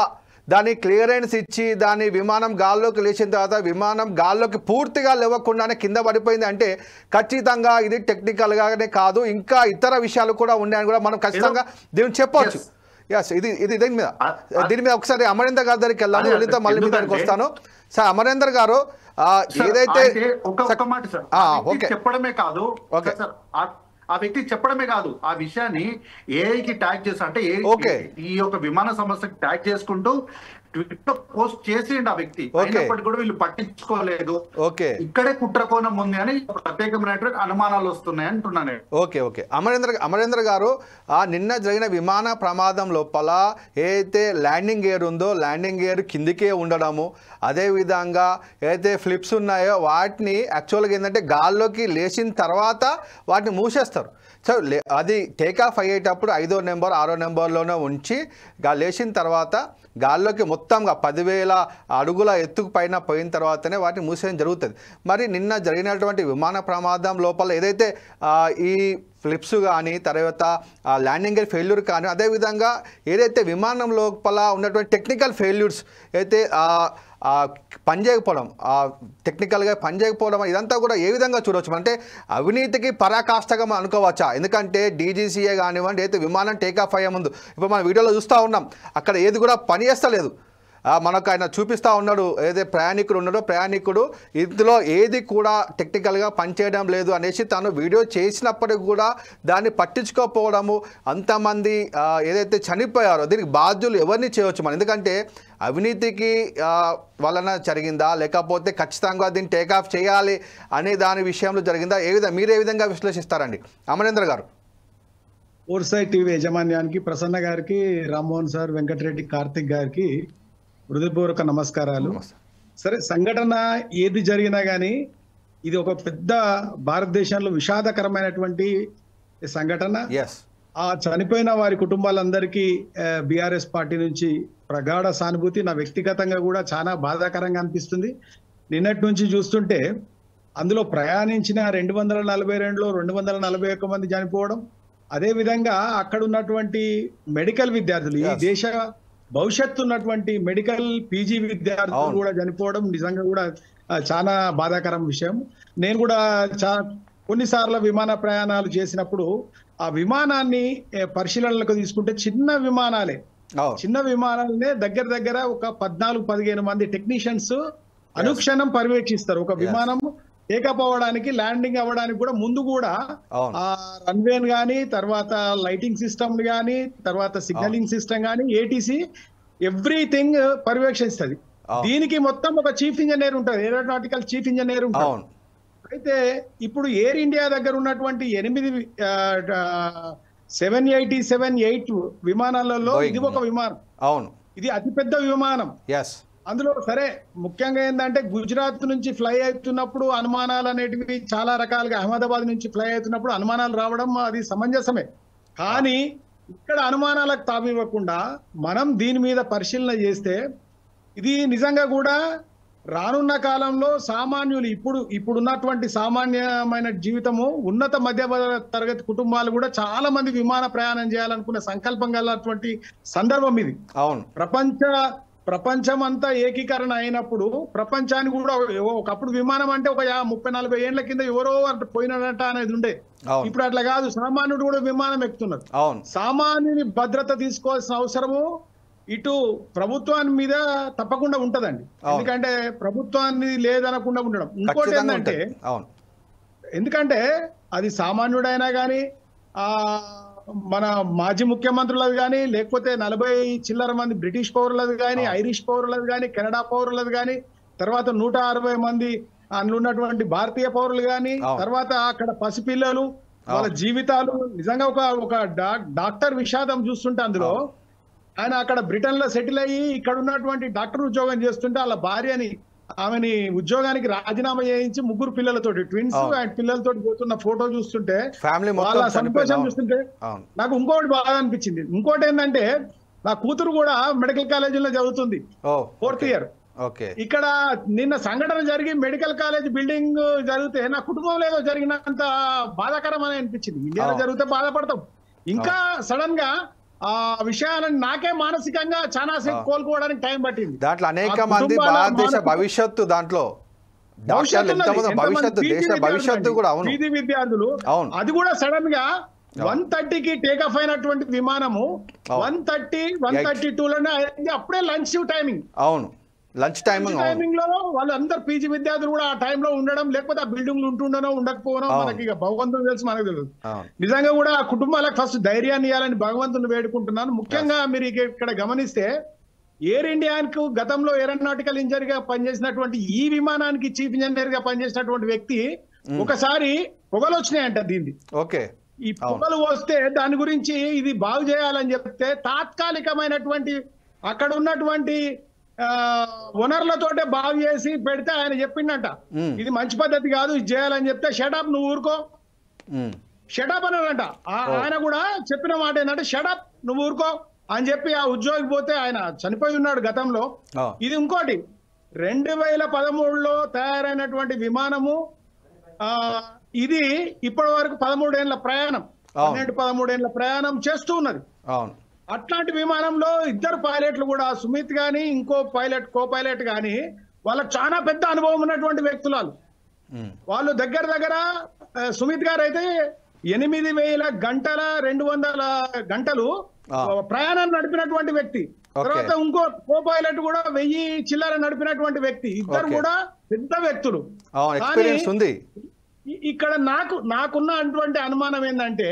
దాని క్లియరెన్స్ ఇచ్చి దాని విమానం గాల్లోకి లేచిన తర్వాత విమానం గాల్లోకి పూర్తిగా లేవకుండానే కింద పడిపోయింది అంటే ఖచ్చితంగా ఇది టెక్నికల్గానే కాదు, ఇంకా ఇతర విషయాలు కూడా ఉన్నాయని కూడా మనం ఖచ్చితంగా దీన్ని చెప్పవచ్చు. ఎస్, ఇది దీని మీద ఒకసారి అమరేందర్ గారి దగ్గరికి వెళ్దాము, వెళ్తే మళ్ళీ మీ దగ్గరికి వస్తాను. సార్ అమరేందర్ గారు ఏదైతే చెప్పడమే కాదు, ఆ వ్యక్తి చెప్పడమే కాదు, ఆ విషయాన్ని ఏఐకి ట్యాగ్ చేస్తా అంటే ఈ యొక్క విమాన సంస్థకి ట్యాగ్ చేసుకుంటూ ట్విట్టర్ పోస్ట్ చేసిండు ఆ వ్యక్తి. అయినప్పటికీ కూడా వీళ్ళు పట్టించుకోలేదు. ఇక్కడే కుట్రకోణం ఉంది అని ప్రత్యేకమైనటువంటి అనుమానాలు వస్తున్నాయి అంటున్నాను. ఓకే అమరేంద్ర గారు, నిన్న జరిగిన విమాన ప్రమాదం లోపల ఏదైతే ల్యాండింగ్ గేర్ ఉందో ల్యాండింగ్ గేర్ కిందికే ఉండడము, అదేవిధంగా ఏదైతే ఫ్లిప్స్ ఉన్నాయో వాటిని యాక్చువల్గా ఏంటంటే గాల్లోకి లేచిన తర్వాత వాటిని మూసేస్తారు. సో అది టేకాఫ్ అయ్యేటప్పుడు 5వ నెంబర్ 6వ నెంబర్లోనే ఉంచి లేచిన తర్వాత గాల్లోకి మొత్తంగా 10,000 అడుగుల ఎత్తుకు పైన పోయిన తర్వాతనే వాటిని మూసేయడం జరుగుతుంది. మరి నిన్న జరిగినటువంటి విమాన ప్రమాదం లోపల ఏదైతే ఈ ఫ్లిప్స్ కానీ తర్వాత ల్యాండింగ్ గేర్ ఫెయిల్యూర్ కానీ అదేవిధంగా ఏదైతే విమానం లోపల ఉన్నటువంటి టెక్నికల్ ఫెయిల్యూర్స్ అయితే పనిచేయకపోవడం, టెక్నికల్గా పనిచేయకపోవడం, ఇదంతా కూడా ఏ విధంగా చూడవచ్చు అంటే అవినీతికి పరాకాష్ఠగా మనం అనుకోవచ్చా? ఎందుకంటే డీజీసీఏ కానివ్వండి అయితే విమానం టేకాఫ్ అయ్యే ముందు ఇప్పుడు మనం వీడియోలో చూస్తూ ఉన్నాం, అక్కడ ఏది కూడా పని చేస్తలేదు. మనకు ఆయన చూపిస్తూ ఉన్నాడు, ఏదైతే ప్రయాణికుడు ఉన్నాడో ప్రయాణికుడు ఇందులో ఏది కూడా టెక్నికల్గా పనిచేయడం లేదు అనేసి తను వీడియో చేసినప్పటికి కూడా దాన్ని పట్టించుకోకపోవడము, అంతమంది ఏదైతే చనిపోయారో దీనికి బాధ్యులు ఎవరిని చేయవచ్చు మనం, ఎందుకంటే అవినీతికి వలన జరిగిందా లేకపోతే ఖచ్చితంగా దీన్ని టేకాఫ్ చేయాలి అనే దాని విషయంలో జరిగిందా, మీరు ఏ విధంగా విశ్లేషిస్తారండి అమరేంద్ర గారు? ఫోర్సైట్ టీవీ యాజమాన్యానికి, ప్రసన్న గారికి, రామ్మోహన్ సార్, వెంకటరెడ్డి, కార్తిక్ గారికి హృదయపూర్వక నమస్కారాలు. సరే, సంఘటన ఏది జరిగినా కానీ ఇది ఒక పెద్ద భారతదేశంలో విషాదకరమైనటువంటి సంఘటన. ఆ చనిపోయిన వారి కుటుంబాలందరికీ బీఆర్ఎస్ పార్టీ నుంచి ప్రగాఢ సానుభూతి. నా వ్యక్తిగతంగా కూడా చాలా బాధాకరంగా అనిపిస్తుంది. నిన్నటి నుంచి చూస్తుంటే అందులో ప్రయాణించిన 242లో 241 మంది చనిపోవడం, అదే విధంగా అక్కడ ఉన్నటువంటి మెడికల్ విద్యార్థులు, ఈ దేశ భవిష్యత్తు ఉన్నటువంటి మెడికల్ పీజీ విద్యార్థులు కూడా చనిపోవడం నిజంగా కూడా చాలా బాధాకరం విషయం. నేను కూడా కొన్నిసార్లు విమాన ప్రయాణాలు చేసినప్పుడు ఆ విమానాన్ని పరిశీలనలకు తీసుకుంటే చిన్న విమానాలనే దగ్గర ఒక 14-15 మంది టెక్నీషియన్స్ అనుక్షణం పర్యవేక్షిస్తారు. ఒక విమానం టేకప్ అవ్వడానికి, ల్యాండింగ్ అవ్వడానికి కూడా ముందు కూడా ఆ రన్వేన్ గానీ, తర్వాత లైటింగ్ సిస్టమ్ గానీ, తర్వాత సిగ్నలింగ్ సిస్టమ్ గానీ, ఏటీసీ ఎవ్రీథింగ్ పర్యవేక్షిస్తుంది. దీనికి మొత్తం ఒక చీఫ్ ఇంజనీర్ ఉంటారు, ఏరోనాటికల్ చీఫ్ ఇంజనీర్ ఉంటారు. అయితే ఇప్పుడు ఎయిర్ ఇండియా దగ్గర ఉన్నటువంటి 8 787-8 విమానాలలో ఇది ఒక విమానం. ఇది అతిపెద్ద విమానం. అందులో సరే ముఖ్యంగా ఏంటంటే గుజరాత్ నుంచి ఫ్లై అవుతున్నప్పుడు అనుమానాలు అనేటివి చాలా రకాలుగా, అహ్మదాబాద్ నుంచి ఫ్లై అవుతున్నప్పుడు అనుమానాలు రావడం అది సమంజసమే. కానీ ఇక్కడ అనుమానాలకు తావివ్వకుండా మనం దీని మీద పరిశీలన చేస్తే ఇది నిజంగా కూడా రానున్న కాలంలో సామాన్యులు, ఇప్పుడున్నటువంటి సామాన్యమైన జీవితము, ఉన్నత మధ్య తరగతి కుటుంబాలు కూడా చాలా మంది విమాన ప్రయాణం చేయాలనుకునే సంకల్పం కలిగినటువంటి సందర్భం ఇది. ప్రపంచం అంతా ఏకీకరణ అయినప్పుడు ప్రపంచాన్ని కూడా ఒకప్పుడు విమానం అంటే ఒక 30-40 ఏళ్ల కింద ఎవరో పోయినట అనేది ఉండే. ఇప్పుడు అట్లా కాదు, సామాన్యుడు కూడా విమానం ఎక్కుతున్నారు. సామాన్యుని భద్రత తీసుకోవాల్సిన అవసరము ఇటు ప్రభుత్వాన్ని మీద తప్పకుండా ఉంటదండి. ఎందుకంటే ప్రభుత్వాన్ని లేదనకుండా ఉండడం. ఇంకోటి ఏంటంటే, ఎందుకంటే అది సామాన్యుడైనా కానీ, మన మాజీ ముఖ్యమంత్రులది కానీ, లేకపోతే 40 చిల్లర మంది బ్రిటిష్ పౌరులది కానీ, ఐరిష్ పౌరులది కానీ, కెనడా పౌరులది కానీ, తర్వాత 160 మంది అందులో ఉన్నటువంటి భారతీయ పౌరులు కానీ, తర్వాత అక్కడ పసిపిల్లలు, వాళ్ళ జీవితాలు నిజంగా ఒక డాక్టర్ విషాదం చూస్తుంటే అందులో ఆయన అక్కడ బ్రిటన్ లో సెటిల్ అయ్యి ఇక్కడ ఉన్నటువంటి డాక్టర్ ఉద్యోగం చేస్తుంటే వాళ్ళ భార్యని, ఆమెని ఉద్యోగానికి రాజీనామా చేయించి 3 పిల్లలతోటి, ట్విన్స్ అండ్ పిల్లలతో పోతున్న ఫోటో చూస్తుంటే, వాళ్ళ సంతోషం చూస్తుంటే నాకు ఇంకోటి బాగా అనిపించింది. ఇంకోటి ఏంటంటే, నా కూతురు కూడా మెడికల్ కాలేజీలో చదువుతుంది, 4th ఇయర్. ఇక్కడ నిన్న సంఘటన జరిగి మెడికల్ కాలేజ్ బిల్డింగ్ జరిగితే నా కుటుంబంలో ఏదో జరిగినంత బాధాకరం అని అనిపించింది. ఇండియాలో జరిగితే బాధపడతాం, ఇంకా సడన్ గా ఆ విషయాలను నాకే మానసికంగా చాలా సేపు కోలుకోవడానికి టైం పట్టింది. దాంట్లో అనేక మంది భారతదేశ భవిష్యత్తు, దాంట్లో భవిష్యత్తు కూడా విద్యార్థులు, అది కూడా సడన్ గా 1:30కి టేక్ ఆఫ్ అయినటువంటి విమానము 1:32లోనే అప్పుడే లంచ్ టైమింగ్. లంచ్ టైమింగ్ లో వాళ్ళందరూ పీజీ విద్యార్థులు కూడా ఆ టైంలో ఉండడం, లేకపోతే ఆ బిల్డింగ్లు ఉంటుండనో ఉండకపోవడం మనకి ఇక భగవంతుడు తెలుసు, మనకు తెలుసు. నిజంగా కూడా ఆ కుటుంబాలకు ఫస్ట్ ధైర్యాన్ని ఇవ్వాలని భగవంతుని వేడుకుంటున్నాను. ముఖ్యంగా మీరు ఇక్కడ గమనిస్తే ఎయిర్ ఇండియాకు గతంలో ఏరోనాటికల్ ఇంజనీర్ గా పనిచేసినటువంటి, ఈ విమానానికి చీఫ్ ఇంజనీర్ గా పనిచేసినటువంటి వ్యక్తి ఒకసారి పొగలు వచ్చినాయంట దీన్ని. ఈ పొగలు వస్తే దాని గురించి ఇది బాగు చేయాలని చెప్తే తాత్కాలికమైనటువంటి అక్కడ ఉన్నటువంటి వనరులతోటే బాగు చేసి పెడితే ఆయన చెప్పిండంట ఇది మంచి పద్ధతి కాదు, ఇది చేయాలని చెప్తే షటప్ నువ్వు ఊరుకో, షటప్ అన్నాడంట. ఆయన కూడా చెప్పిన మాట ఏంటంటే షటప్ నువ్వు ఊరుకో అని చెప్పి ఆ ఉద్యోగి పోతే ఆయన చనిపోయి ఉన్నాడు గతంలో. ఇది ఇంకోటి 2013లో తయారైనటువంటి విమానము, ఇది ఇప్పటి వరకు 13 ఏళ్ల ప్రయాణం, 12-13 ఏళ్ల ప్రయాణం చేస్తూ ఉన్నది. అట్లాంటి విమానంలో 2 పైలట్లు కూడా, సుమిత్ గాని ఇంకో పైలట్, కో పైలట్ గాని, వాళ్ళకి చాలా పెద్ద అనుభవం ఉన్నటువంటి వ్యక్తులు. వాళ్ళు దగ్గర సుమిత్ గారు అయితే 8,000 గంటల 200 గంటలు ప్రయాణం నడిపినటువంటి వ్యక్తి. తర్వాత ఇంకో కో పైలట్ కూడా 1000 చిల్లర నడిపినటువంటి వ్యక్తి. ఇద్దరు కూడా పెద్ద వ్యక్తులు. ఇక్కడ నాకున్న అటువంటి అనుమానం ఏంటంటే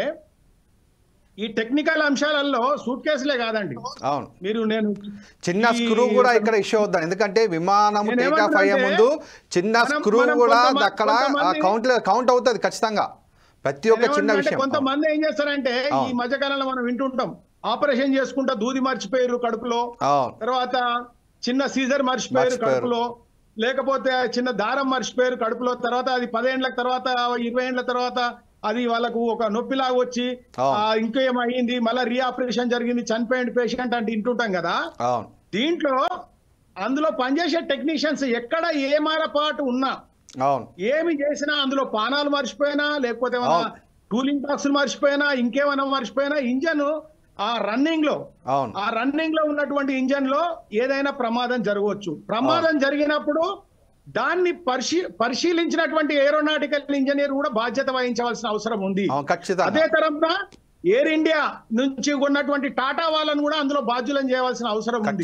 ఈ టెక్నికల్ అంశాలలో సూట్ కేసులే కాదండి. అవును, నేను చిన్న స్క్రూ కూడా ఇక్కడ ఇష్యూ అవుతాను. ఎందుకంటే విమానం టేకాఫ్ అయ్యే ముందు చిన్న స్క్రూ కూడా అక్కడ కౌంట్ అవుతుంది ఖచ్చితంగా. ప్రతి ఒక్క చిన్న విషయం. కొంతమంది ఏం చేస్తారంటే ఈ మధ్యకాలంలో మనం వింటుంటాం, ఆపరేషన్ చేసుకుంటా దూది మర్చిపోయారు కడుపులో, తర్వాత చిన్న సీజర్ మర్చిపోయారు కడుపులో, లేకపోతే చిన్న దారం మర్చిపోయారు కడుపులో, తర్వాత అది 10 ఏళ్ల తర్వాత 20 ఏళ్ల తర్వాత అది వాళ్ళకు ఒక నొప్పిలాగా వచ్చి ఇంకేమయ్యింది, మళ్ళీ రీఆపరేషన్ జరిగింది, చనిపోయింది పేషెంట్ అంటే వింటుంటాం కదా. దీంట్లో అందులో పనిచేసే టెక్నీషియన్స్ ఎక్కడ ఏ మారపాటు ఉన్నా, ఏమి చేసినా, అందులో పానాలు మర్చిపోయినా, లేకపోతే టూలింగ్ బాక్సులు మర్చిపోయినా, ఇంకేమైనా మర్చిపోయినా, ఇంజన్ ఆ రన్నింగ్ లో ఉన్నటువంటి ఇంజన్ లో ఏదైనా ప్రమాదం జరగవచ్చు. ప్రమాదం జరిగినప్పుడు దాన్ని పరిశీలించినటువంటి ఏరోనాటికల్ ఇంజనీర్ కూడా బాధ్యత వహించవలసిన అవసరం ఉంది. అదే తరపున ఎయిర్ ఇండియా నుంచి ఉన్నటువంటి టాటా వాళ్ళని కూడా అందులో బాధ్యులను చేయవలసిన అవసరం ఉంది.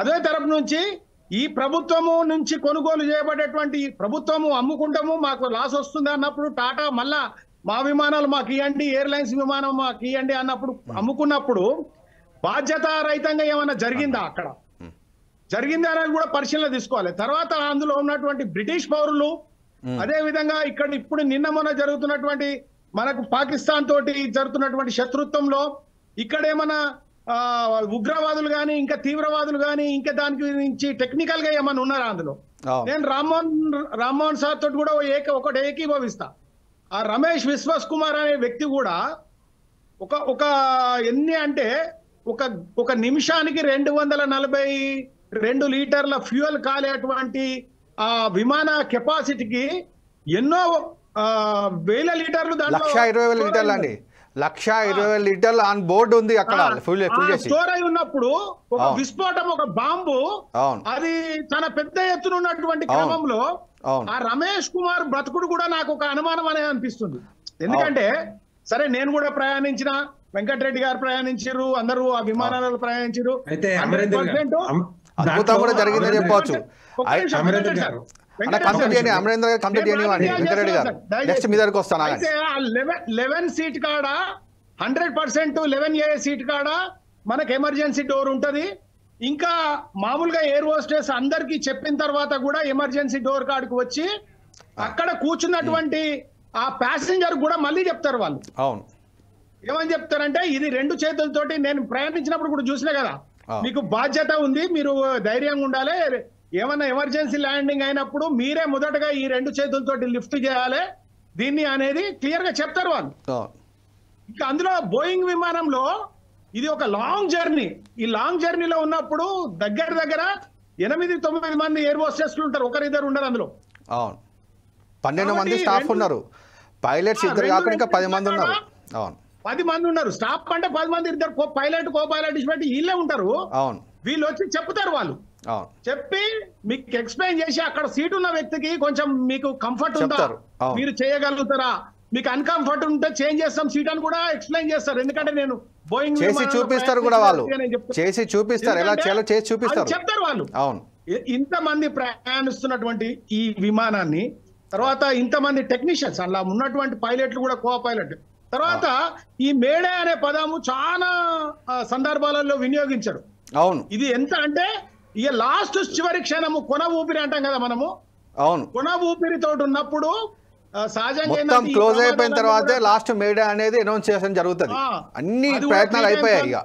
అదే తరపు నుంచి ఈ ప్రభుత్వము నుంచి కొనుగోలు చేయబడేటువంటి ప్రభుత్వము అమ్ముకుంటాము, మాకు లాస్ వస్తుంది అన్నప్పుడు టాటా మళ్ళా మా విమానాలు మాకు ఇవ్వండి, ఎయిర్లైన్స్ విమానం మాకు ఇవ్వండి అన్నప్పుడు అమ్ముకున్నప్పుడు బాధ్యత రహితంగా ఏమైనా జరిగిందా, అక్కడ జరిగిందా అనేది కూడా పరిశీలన తీసుకోవాలి. తర్వాత అందులో ఉన్నటువంటి బ్రిటిష్ పౌరులు, అదే విధంగా ఇక్కడ ఇప్పుడు నిన్న మొన్న జరుగుతున్నటువంటి మనకు పాకిస్తాన్ తోటి జరుగుతున్నటువంటి శత్రుత్వంలో ఇక్కడ ఏమైనా ఉగ్రవాదులు కానీ ఇంకా తీవ్రవాదులు కానీ ఇంకా దాని గురించి టెక్నికల్ గా ఏమైనా ఉన్నారా అందులో? నేను రామ్మోహన్ సార్ తోటి కూడా ఒకటి ఏకీభవిస్తా. ఆ రమేష్ విశ్వాస్ కుమార్ అనే వ్యక్తి కూడా ఒక ఎన్ని అంటే ఒక నిమిషానికి 242 లీటర్ల ఫ్యూయల్ కాలేటువంటి ఆ విమాన కెపాసిటీకి ఎన్నో వేల లీటర్లు, దాంట్లో 120,000 లీటర్లు అండి, 120,000 లీటర్లు ఆన్ బోర్డు ఉంది అక్కడ స్టోర్ అయి ఉన్నప్పుడు ఒక విస్ఫోటం, ఒక బాంబు అది చాలా పెద్ద ఎత్తున ఉన్నటువంటి క్రమంలో ఆ రమేష్ కుమార్ బ్రతుకుడు కూడా నాకు ఒక అనుమానం అనేది అనిపిస్తుంది. ఎందుకంటే సరే నేను కూడా ప్రయాణించిన, వెంకటరెడ్డి గారు ప్రయాణించారు, అందరూ ఆ విమానాలలో ప్రయాణించారు, అద్భుతం కూడా జరిగిందని చెప్పవచ్చు. అమరేంద్ర గారు కంప్లీట్ చేయనివ్వండి, వెంకటరెడ్డి గారు నెక్స్ట్ మీ దగ్గరకు వస్తాను. 11 సీట్ కాడ 100% 11A సీట్ కాడ మనకు ఎమర్జెన్సీ డోర్ ఉంటది. ఇంకా మామూలుగా ఎయిర్ హోస్టెస్ అందరికి చెప్పిన తర్వాత కూడా ఎమర్జెన్సీ డోర్ కాడికి వచ్చి అక్కడ కూర్చున్నటువంటి ఆ ప్యాసింజర్ కూడా మళ్ళీ చెప్తారు వాళ్ళు. ఏమని చెప్తారంటే, ఇది 2 చేతులతోటి, నేను ప్రయాణించినప్పుడు కూడా చూసినా కదా, మీకు బాధ్యత ఉంది, మీరు ధైర్యంగా ఉండాలి, ఏమన్నా ఎమర్జెన్సీ ల్యాండింగ్ అయినప్పుడు మీరే మొదటగా ఈ 2 చేతులతోటి లిఫ్ట్ చేయాలి దీన్ని అనేది క్లియర్ గా చెప్తారు వాళ్ళు. ఇంకా అందులో బోయింగ్ విమానంలో ఇది ఒక లాంగ్ జర్నీ. ఈ లాంగ్ జర్నీలో ఉన్నప్పుడు దగ్గర 8-9 మంది ఎయిర్ హోస్టెస్లు ఉంటారు, ఒకరిద్దరు ఉండరు అందులో. 12 మంది స్టాఫ్ ఉన్నారు, పైలట్స్ ఇద్దరు కాకుండా ఇంకా 10 మంది ఉన్నారు. 10 మంది ఉన్నారు స్టాఫ్ అంటే 10 మంది, ఇద్దరు పైలట్ కో పైలట్ ఇచ్చిపెట్టి వీళ్ళే ఉంటారు. వీళ్ళు వచ్చి చెప్తారు, వాళ్ళు చెప్పి మీకు ఎక్స్ప్లెయిన్ చేసి అక్కడ సీట్ ఉన్న వ్యక్తికి కొంచెం మీకు కంఫర్ట్ ఉందా, మీరు చేయగలుగుతారా, మీకు అన్కంఫర్ట్ ఉంటే చేంజ్ చేస్తాం సీట్ అని కూడా ఎక్స్ప్లెయిన్ చేస్తారు. ఎందుకంటే నేను బోయింగ్ చేసి చూపిస్తారు కూడా, వాళ్ళు చేసి చూపిస్తారు, ఎలా చేయాలో చేసి చూపిస్తారు, చెప్తారు వాళ్ళు. ఇంతమంది ప్రయాణిస్తున్నటువంటి ఈ విమానాన్ని, తర్వాత ఇంతమంది టెక్నీషియన్స్, అలా ఉన్నటువంటి పైలట్లు కూడా కో పైలట్, తర్వాత ఈ మేడే అనే పదము చాలా సందర్భాలలో వినియోగించారు. ఇది ఎంత అంటే ఇక లాస్ట్ చివరి క్షణము, కొన ఊపిరి అంటాం కదా మనము, కొన ఊపిరితో ఉన్నప్పుడు సహజంగా క్లోజ్ అయిపోయిన తర్వాత లాస్ట్ మేడే అనేది అనౌన్స్ చేయడం జరుగుతుంది. అన్ని ప్రయత్నాలు అయిపోయాయి ఇక.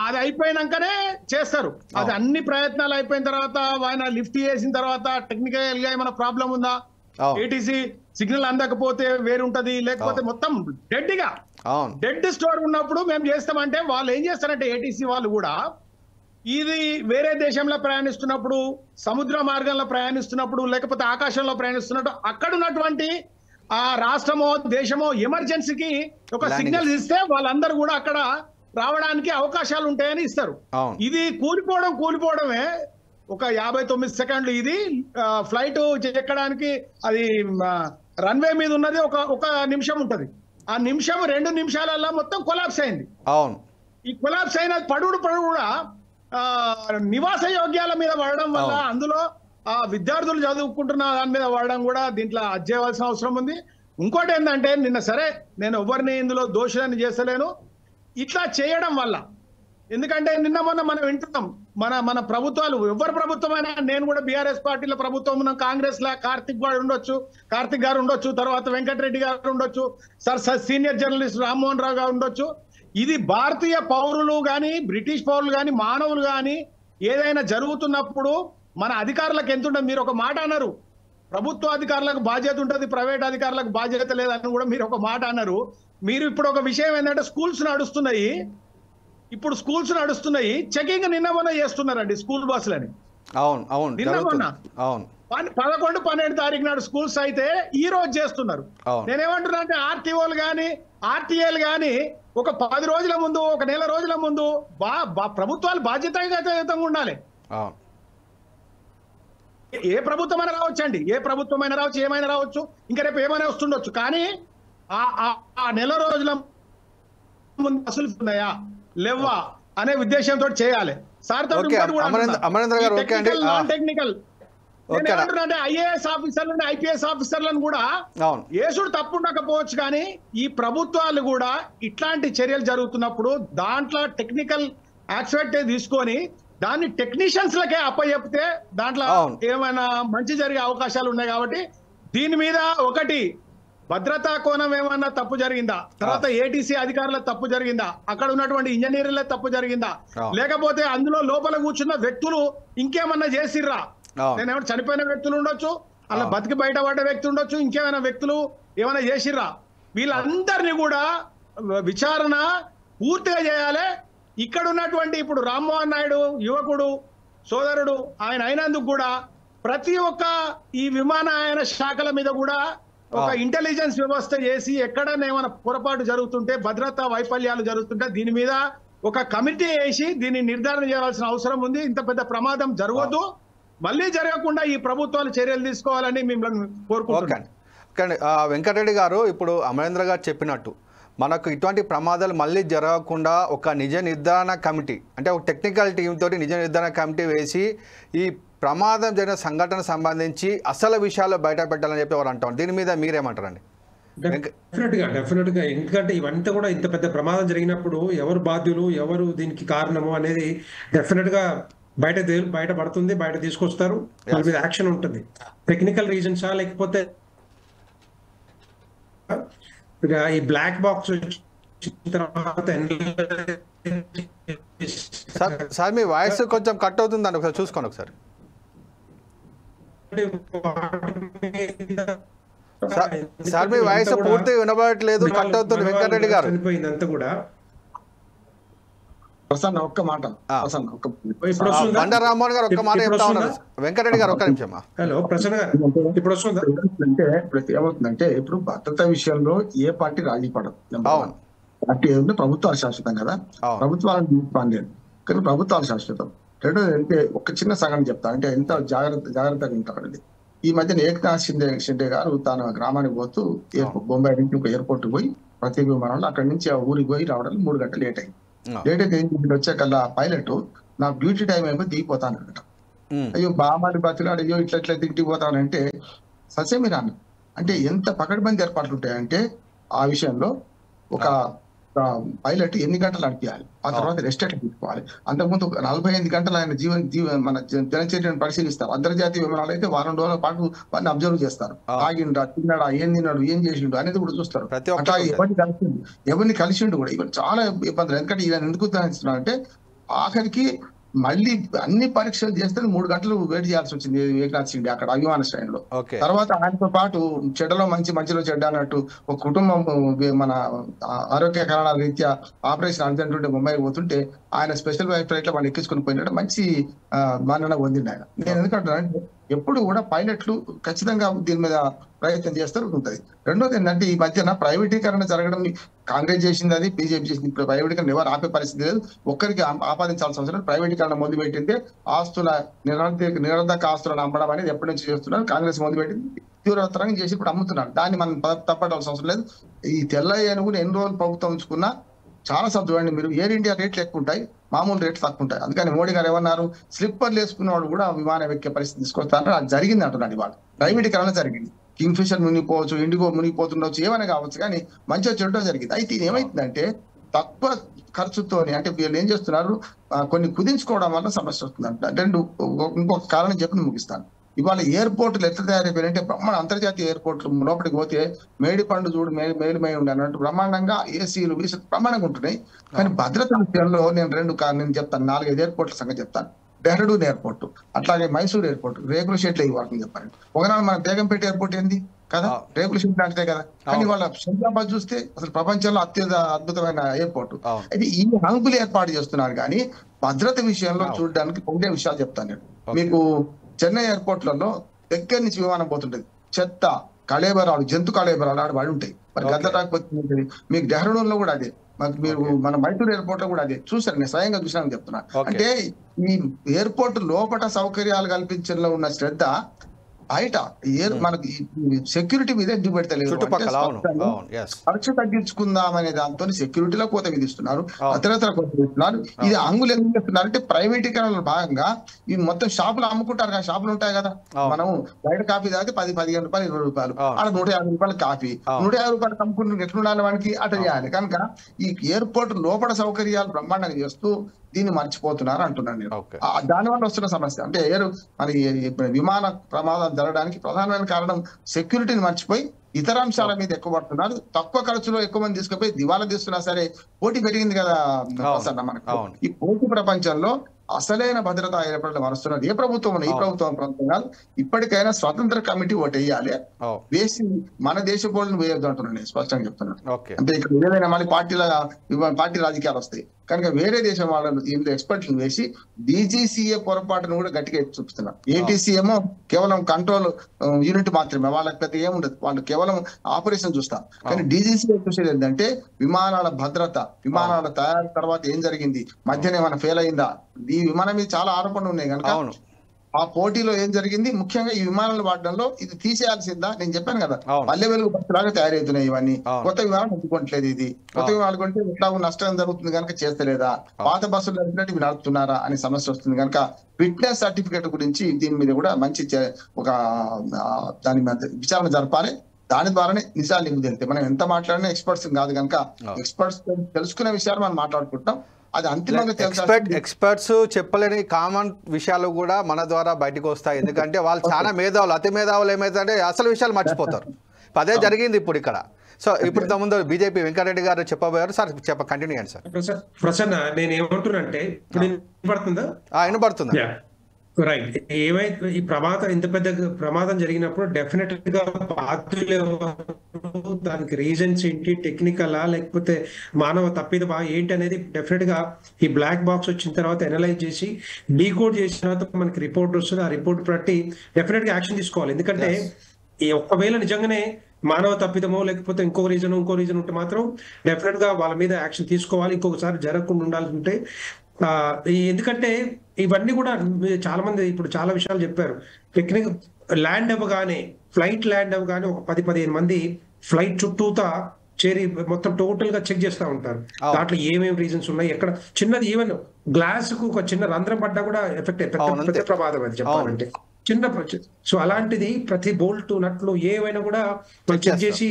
అది అయిపోయినాకనే చేస్తారు. అది అన్ని ప్రయత్నాలు అయిపోయిన తర్వాత ఆయన లిఫ్ట్ చేసిన తర్వాత టెక్నికల్ గా ఏమైనా ప్రాబ్లం ఉందా, ఏటీసీ సిగ్నల్ అందకపోతే వేరుంటది, లేకపోతే మొత్తం డెడ్ స్టోర్ ఉన్నప్పుడు మేము చేస్తామంటే వాళ్ళు ఏం చేస్తారంటే ఏటీసీ వాళ్ళు కూడా ఇది వేరే దేశంలో ప్రయాణిస్తున్నప్పుడు, సముద్ర మార్గంలో ప్రయాణిస్తున్నప్పుడు, లేకపోతే ఆకాశంలో ప్రయాణిస్తున్నట్టు అక్కడ ఉన్నటువంటి ఆ రాష్ట్రమో దేశమో ఎమర్జెన్సీకి ఒక సిగ్నల్ ఇస్తే వాళ్ళందరూ కూడా అక్కడ రావడానికి అవకాశాలు ఉంటాయని ఇస్తారు. ఇది కూలిపోవడమే ఒక 59 సెకండ్లు. ఇది ఫ్లైట్ ఎక్కడానికి అది రన్వే మీద ఉన్నది ఒక నిమిషం ఉంటది. ఆ నిమిషం 2 నిమిషాలలో మొత్తం కొలాప్స్ అయింది. ఈ కొలాప్స్ అయిన పడుడు కూడా నివాస యోగ్యాల మీద పడడం వల్ల అందులో విద్యార్థులు చదువుకుంటున్న దాని మీద పడడం కూడా దీంట్లో అధ్యయవలసిన అవసరం ఉంది. ఇంకోటి ఏంటంటే నిన్న సరే నేను ఎవరిని ఇందులో దోషులని చేస్తలేను, ఇట్లా చేయడం వల్ల ఎందుకంటే నిన్న మొన్న మనం వింటున్నాం మన ప్రభుత్వాలు ఎవరి ప్రభుత్వమైనా, నేను కూడా బీఆర్ఎస్ పార్టీలో ప్రభుత్వం ఉన్నాం, కాంగ్రెస్ లా కార్తిక్ గారు ఉండొచ్చు, తర్వాత వెంకటరెడ్డి గారు ఉండొచ్చు, సీనియర్ జర్నలిస్ట్ రామ్మోహన్ రావు గారు ఉండొచ్చు. ఇది భారతీయ పౌరులు కానీ బ్రిటిష్ పౌరులు కానీ మానవులు కానీ ఏదైనా జరుగుతున్నప్పుడు మన అధికారులకు ఎంత ఉంటుంది. మీరు ఒక మాట అన్నారు, ప్రభుత్వ అధికారులకు బాధ్యత ఉంటుంది, ప్రైవేట్ అధికారులకు బాధ్యత లేదని కూడా మీరు ఒక మాట అన్నారు. మీరు ఇప్పుడు ఒక విషయం ఏంటంటే స్కూల్స్ నడుస్తున్నాయి, చెకింగ్ నిన్న మొన్న చేస్తున్నారండి స్కూల్ బస్సులని. నిన్న మొన్న 11-12 తారీఖు నాడు స్కూల్స్ అయితే ఈ రోజు చేస్తున్నారు. నేనేమంటున్నా అంటే ఆర్టీఓలు కానీ ఆర్టీఏలు కానీ ఒక 10 రోజుల ముందు, ఒక నెల రోజుల ముందు ప్రభుత్వాలు బాధ్యతాయుతంగా ఉండాలి. ఏ ప్రభుత్వమైనా రావచ్చండి, ఏ ప్రభుత్వమైనా రావచ్చు, ఏమైనా రావచ్చు, ఇంకా రేపు ఏమైనా వస్తుండొచ్చు. కానీ ఆ నెల రోజుల ముందు అసలు ఉన్నాయా లేవా అనే ఉద్దేశంతో చేయాలి. సార్ టెక్నికల్ అంటే ఐఏఎస్ ఆఫీసర్లను ఐపీఎస్ ఆఫీసర్లను కూడా ఏసుడు తప్పు ఉండకపోవచ్చు, కానీ ఈ ప్రభుత్వాలు కూడా ఇట్లాంటి చర్యలు జరుగుతున్నప్పుడు దాంట్లో టెక్నికల్ ఆస్పెక్ట్ తీసుకొని దాన్ని టెక్నీషియన్స్ లకే అప్పచెప్తే దాంట్లో ఏమైనా మంచి జరిగే అవకాశాలు ఉన్నాయి. కాబట్టి దీని మీద ఒకటి భద్రతా కోణం ఏమన్నా తప్పు జరిగిందా, తర్వాత ఏటీసీ అధికారుల తప్పు జరిగిందా, అక్కడ ఉన్నటువంటి ఇంజనీర్ల తప్పు జరిగిందా, లేకపోతే అందులో లోపల కూర్చున్న వ్యక్తులు ఇంకేమన్నా చేసిర్రా, నేనేమన్నా చనిపోయిన వ్యక్తులు ఉండొచ్చు, అలా బతికి బయటపడ్డ వ్యక్తి ఉండొచ్చు, ఇంకేమైనా వ్యక్తులు ఏమైనా చేసిర్రా, వీళ్ళందరినీ కూడా విచారణ పూర్తిగా చేయాలి. ఇక్కడ ఉన్నటువంటి ఇప్పుడు రామ్మోహన్ నాయుడు యువకుడు సోదరుడు ఆయన అయినందుకు కూడా ప్రతి ఒక్క ఈ విమానయాన శాఖల మీద కూడా ఒక ఇంటెలిజెన్స్ వ్యవస్థ చేసి ఎక్కడైనా ఏమైనా పొరపాటు జరుగుతుంటే, భద్రతా వైఫల్యాలు జరుగుతుంటే దీని మీద ఒక కమిటీ వేసి దీన్ని నిర్ధారణ చేయాల్సిన అవసరం ఉంది. ఇంత పెద్ద ప్రమాదం జరగదు, మళ్ళీ జరగకుండా ఈ ప్రభుత్వాలు చర్యలు తీసుకోవాలని మిమ్మల్ని కోరుకుంటున్నాం. వెంకటరెడ్డి గారు, ఇప్పుడు అమరేంద్ర గారు చెప్పినట్టు మనకు ఇటువంటి ప్రమాదాలు మళ్ళీ జరగకుండా ఒక నిజ నిర్ధారణ కమిటీ, అంటే ఒక టెక్నికల్ టీం తోటి నిజ నిర్ధారణ కమిటీ వేసి ఈ ప్రమాదం జరిగిన సంఘటన సంబంధించి అసలు విషయాలు బయట పెట్టాలని చెప్పి ఎవరు అంటారు. దీని మీద మీరేమంటారండి? డెఫినెట్ గా ఎందుకంటే ఇవంతా కూడా ఇంత పెద్ద ప్రమాదం జరిగినప్పుడు ఎవరు బాధ్యులు, ఎవరు దీనికి కారణము అనేది డెఫినెట్ గా బయట పడుతుంది, బయట తీసుకొస్తారు, వాళ్ళ మీద యాక్షన్ ఉంటుంది. టెక్నికల్ రీజన్సా లేకపోతే ఈ బ్లాక్ బాక్స్ తర్వాత సార్ మీ వాయిస్ కొంచెం కట్ అవుతుందండి, ఒకసారి చూసుకోండి. ఒకసారి సార్ మీ వాయిస్ పూర్తిగా వినబడట్లేదు, కట్ అవుతుంది. వెంకటరెడ్డి గారు చనిపోయిందంతా కూడా ఒక్క మాట, బండారు రామ్మోహన్ గారు ఒక్క మాట చెప్తా ఉన్నారు. వెంకటరెడ్డి గారు ఒక్క నిమిషం. హలో ప్రసన్న గారు, ఇప్పుడు వస్తుందా? అంటే ఏమవుతుందంటే ఇప్పుడు భద్రత విషయంలో ఏ పార్టీ రాజీ పడదు. పార్టీ ఏదంటే ప్రభుత్వాలు శాశ్వతం కదా, ప్రభుత్వాలను పనిలేదు కానీ ప్రభుత్వాలు శాశ్వతం. రెండోది అంటే ఒక చిన్న సగం చెప్తా, అంటే ఎంత జాగ్రత్తగా ఉంటారండి. ఈ మధ్యన ఏకనాథ్ షిండే గారు తన గ్రామానికి పోతూ బొంబాయి నుంచి ఒక ఎయిర్పోర్ట్ పోయి ప్రత్యేక విమానంలో అక్కడి నుంచి ఆ ఊరికి పోయి రావడానికి 3 గంటలు లేట్ అయింది. లేట్ అయితే వచ్చాకల్లా పైలట్ నా డ్యూటీ టైం అయిపోయి దిగిపోతాను అనమాట. అయ్యో బామారి బతులాడు, అయ్యో ఇట్లా దిగిపోతానంటే ససేమిరాను అంటే ఎంత పకడ్బందీ ఏర్పాట్లు ఉంటాయంటే ఆ విషయంలో ఒక పైలట్ ఎన్ని గంటలు నడిపించాలి, ఆ తర్వాత రెస్ట్ ఎట్లా తీసుకోవాలి. అంతకుముందు 45 గంటలు ఆయన మన దినచర్యను పరిశీలిస్తారు. అంతర్జాతీయ విమానాలు అయితే వారం రోజుల పాటు వారిని అబ్జర్వ్ చేస్తారు. ఆగిండా, తిన్నాడా, ఏం తిన్నాడు, ఏం చేసిండు అనేది కూడా చూస్తారు. అట్లా ఎవరిని కలిసిండు కూడా ఇవన్నీ చాలా ఇబ్బందులు. ఎందుకంటే ఈయన ఎందుకు ఉదాహరిస్తున్నా అంటే ఆఖరికి మళ్ళీ అన్ని పరీక్షలు చేస్తే 3 గంటలు వెయిట్ చేయాల్సి వచ్చింది ఏకనాథ్ షిండే అక్కడ విమానాశ్రయంలో. తర్వాత ఆయనతో పాటు చెడ్డలో మంచిలో చెడ్డ అన్నట్టు ఒక కుటుంబం మన ఆరోగ్య కారణాల రీత్యా ఆపరేషన్ అర్జెంట్ ముంబై పోతుంటే ఆయన స్పెషల్ ఫ్లైట్ లో వాళ్ళు ఎక్కించుకుని పోయినట్టు మంచి మన్నన పొందిండు ఆయన. నేను ఎందుకంటే ఎప్పుడు కూడా పైలట్లు ఖచ్చితంగా దీని మీద ప్రయత్నం చేస్తారు ఉంటుంది. రెండోది ఏంటంటే ఈ మధ్యన ప్రైవేటీకరణ జరగడం కాంగ్రెస్ చేసింది, అది బీజేపీ చేసింది. ఇప్పుడు ప్రైవేటీకరణ ఎవరు ఆపే పరిస్థితి లేదు, ఒక్కరికి ఆపాదించాల్సిన అవసరం. ప్రైవేటీకరణ మొదలు పెట్టిందే ఆస్తుల నిరర్ధక ఆస్తులను అమ్మడం అనేది ఎప్పటి నుంచి చేస్తున్నారు. కాంగ్రెస్ మొదలు పెట్టింది, తీవ్రతరంగా చేసి ఇప్పుడు అమ్ముతున్నారు. దాన్ని మనం తప్పడాల్సిన అవసరం లేదు. ఈ తెల్ల ఏనుగుని ఎన్ని రోజులు ప్రభుత్వం ఉంచుకున్నా చాలా సార్లు చూడండి మీరు, ఎయిర్ ఇండియా రేట్లు ఎక్కువ ఉంటాయి, మామూలు రేట్లు తక్కువ ఉంటాయి. అందుకని మోడీ గారు ఏమన్నారు, స్లిప్పర్లు వేసుకున్న వాళ్ళు కూడా విమానం ఎక్కే పరిస్థితి తీసుకొస్తారు. అది జరిగింది అంటున్నాడు. ఇవాళ ప్రైవేటీకరణ జరిగింది. కింగ్ ఫిషర్ మునిగిపోవచ్చు, ఇండిగో మునిగిపోతుండొచ్చు, ఏమైనా కావచ్చు, కానీ మంచిగా చెడ్డ జరిగింది. అయితే ఇది ఏమైతుందంటే తక్కువ ఖర్చుతోని, అంటే వీళ్ళు ఏం చేస్తున్నారు, కొన్ని కుదించుకోవడం వల్ల సమస్య వస్తుందంట. ఇంకొక కారణం చెప్పి ముగిస్తాను. ఇవాళ ఎయిర్పోర్ట్లు ఎట్లా తయారైపోయాయంటే బ్రహ్మాండ అంతర్జాతీయ ఎయిర్పోర్ట్లు లోపలికి పోతే మేడి పండు చూడు మేలుమై ఉండి అన్నట్టు బ్రహ్మాండంగా ఏసీలు వీసీలు బ్రహ్మాండంగా ఉంటున్నాయి. కానీ భద్రత విషయంలో నేను చెప్తాను, 4-5 ఎయిర్పోర్ట్ల సంగతి చెప్తాను. డెహ్రాడూన్ ఎయిర్పోర్ట్, అట్లాగే మైసూర్ ఎయిర్పోర్ట్ రేకుల షెడ్లు ఇవ్వాలని చెప్పారు. ఒకనాడు మన బేగంపేట ఎయిర్పోర్ట్ ఏంది కదా, రేకుల షెడ్ లాంటిదే కదా. కానీ వాళ్ళ శంషాబాద్ చూస్తే అసలు ప్రపంచంలో అద్భుతమైన ఎయిర్పోర్ట్. అయితే ఈ హంగులు ఏర్పాటు చేస్తున్నారు. కానీ భద్రత విషయంలో చూడడానికి ఒకటే విషయాలు చెప్తాను నేను మీకు. చెన్నై ఎయిర్పోర్ట్లలో దగ్గర నుంచి విమానం పోతుంటది, చెత్త కళేబరాలు, జంతు కళేబరాలు ఆడ ఉంటాయి. మరి గద్ద రాకపోతే మీకు డెహ్రాడూన్ లో కూడా అదే, మీరు మన మైసూర్ ఎయిర్పోర్ట్ లో కూడా అదే చూసారు. నేను స్వయంగా చూసానని చెప్తున్నా. అంటే ఈ ఎయిర్పోర్ట్ లోపల సౌకర్యాలు కల్పించడంలో ఉన్న శ్రద్ధ బయట మనకి సెక్యూరిటీ మీద ఎందుకు పెడతలేదు, ఖర్చు తగ్గించుకుందాం అనే దాంతో సెక్యూరిటీలో కోత విధిస్తున్నారు, భద్రతల కోత విధిస్తున్నారు. ఇది అంగులు ఎందుకు చేస్తున్నారు అంటే ప్రైవేటీకరణలో భాగంగా ఈ మొత్తం షాపులు అమ్ముకుంటారు కదా, షాపులు ఉంటాయి కదా, మనం బయట కాఫీ తాగితే 10-15 రూపాయలు 20 రూపాయలు, ఆడ 150 రూపాయలు కాఫీ, 150 రూపాయలు అమ్ముకుంటున్న ఎట్లుండాలి వానికి అట్లా చేయాలి. కనుక ఈ ఎయిర్పోర్ట్ లోపల సౌకర్యాలు బ్రహ్మాండంగా చేస్తూ దీన్ని మర్చిపోతున్నారు అంటున్నాను నేను. దానివల్ల వస్తున్న సమస్య అంటే మరి విమాన ప్రమాదం జరగడానికి ప్రధానమైన కారణం సెక్యూరిటీని మర్చిపోయి ఇతర అంశాల మీద ఎక్కువ పడుతున్నారు. తక్కువ ఖర్చులో ఎక్కువ మంది తీసుకుపోయి దివాలా తీస్తున్నా సరే పోటీ పెరిగింది కదా మనకు. ఈ పోటీ ప్రపంచంలో అసలైన భద్రతా ఏర్పాట్లు మరుస్తున్నారు. ఏ ప్రభుత్వం ఈ ప్రభుత్వం కాదు, ఇప్పటికైనా స్వతంత్ర కమిటీ ఒకటి వేయాలి, వేసి మన దేశ బోర్డును వేయొద్దు అంటున్నాను నేను స్పష్టంగా చెప్తున్నాను. అంటే ఇక్కడ ఏదైనా మళ్ళీ పార్టీ రాజకీయాలు వస్తాయి కనుక వేరే దేశం వాళ్ళను ఇందులో ఎక్స్పర్ట్లను వేసి డీజీసీఏ పొరపాటును కూడా గట్టిగా చూపిస్తున్నారు. ఏటీసీ ఏమో కేవలం కంట్రోల్ యూనిట్ మాత్రమే, వాళ్ళకి పెద్ద ఏముండదు, వాళ్ళు కేవలం ఆపరేషన్ చూస్తారు. కానీ డీజీసీఏ చూసేది ఏంటంటే విమానాల భద్రత, విమానాల తయారు తర్వాత ఏం జరిగింది, మధ్యన ఏమైనా ఫెయిల్ అయిందా, ఈ విమానం మీద చాలా ఆరోపణలు ఉన్నాయి కనుక ఆ పోటీలో ఏం జరిగింది, ముఖ్యంగా ఈ విమానాలు వాడడంలో ఇది తీసేయాల్సిందా. నేను చెప్పాను కదా, పల్లె వెలుగు బస్సులాగా తయారవుతున్నాయి ఇవన్నీ. కొత్త విమానం ఎందుకుంటలేదు, ఇది కొత్త విమానాలు కొంటే ఎట్లా నష్టం జరుగుతుంది కనుక చేస్తలేదా, పాత బస్సులు నడిపినట్టు ఇవి నడుపుతున్నారా అనే సమస్య వస్తుంది కనుక ఫిట్నెస్ సర్టిఫికేట్ గురించి దీని మీద కూడా మంచి ఒక దాని మీద విచారణ జరపాలి. దాని ద్వారానే నిజాలు నీకు తెలితే మనం ఎంత మాట్లాడినా ఎక్స్పర్ట్స్ కాదు కనుక ఎక్స్పర్ట్స్ తెలుసుకునే విషయాలు మనం మాట్లాడుకుంటాం. అది అంతిమంగా ఎక్స్పర్ట్స్ చెప్పలేని కామన్ విషయాలు కూడా మన ద్వారా బయటకు వస్తాయి. ఎందుకంటే వాళ్ళు చాలా మేధావులు, అతి మేధావులు ఏమైతే అసలు విషయాలు మర్చిపోతారు. అదే జరిగింది ఇప్పుడు ఇక్కడ. సో ఇప్పుడు ముందు బీజేపీ వెంకటరెడ్డి గారు చెప్పబోయారు. సార్ కంటిన్యూ చేయండి సార్. ప్రసన్న, నేను ఏమంటున్నానంటే ఇప్పుడు వినపడుతుందా? రైట్. ఏమైతే ఈ ఇంత పెద్ద ప్రమాదం జరిగినప్పుడు డెఫినెట్ గా బాధ్యులు దానికి రీజన్స్ ఏంటి, టెక్నికలా లేకపోతే మానవ తప్పిదమా ఏంటి అనేది డెఫినెట్ గా ఈ బ్లాక్ బాక్స్ వచ్చిన తర్వాత అనలైజ్ చేసి డీకోడ్ చేసిన తర్వాత మనకి రిపోర్ట్ వస్తుంది. ఆ రిపోర్ట్ బట్టి డెఫినెట్ గా యాక్షన్ తీసుకోవాలి. ఎందుకంటే ఈ ఒకవేళ నిజంగానే మానవ తప్పిదమో లేకపోతే ఇంకో రీజన్ ఉంటే మాత్రం డెఫినెట్ గా వాళ్ళ మీద యాక్షన్ తీసుకోవాలి. ఇంకొకసారి జరగకుండా ఉండాల్సి ఉంటే ఎందుకంటే ఇవన్నీ కూడా చాలా మంది ఇప్పుడు చాలా విషయాలు చెప్పారు. టెక్నిక్ ఫ్లైట్ ల్యాండ్ అవ్వగానే ఒక 10-15 మంది ఫ్లైట్ చుట్టూతా చేరి మొత్తం టోటల్ గా చెక్ చేస్తూ ఉంటారు. దాంట్లో ఏమేమి రీజన్స్ ఉన్నాయి, ఎక్కడ చిన్నది ఈవెన్ గ్లాస్ కు ఒక చిన్న రంధ్రం పడ్డా కూడా ఎఫెక్ట్ పెద్ద ప్రమాదం అది చెప్పాలంటే. చిన్న సో అలాంటిది ప్రతి బోల్ట్ నట్లు ఏవైనా కూడా చెక్ చేసి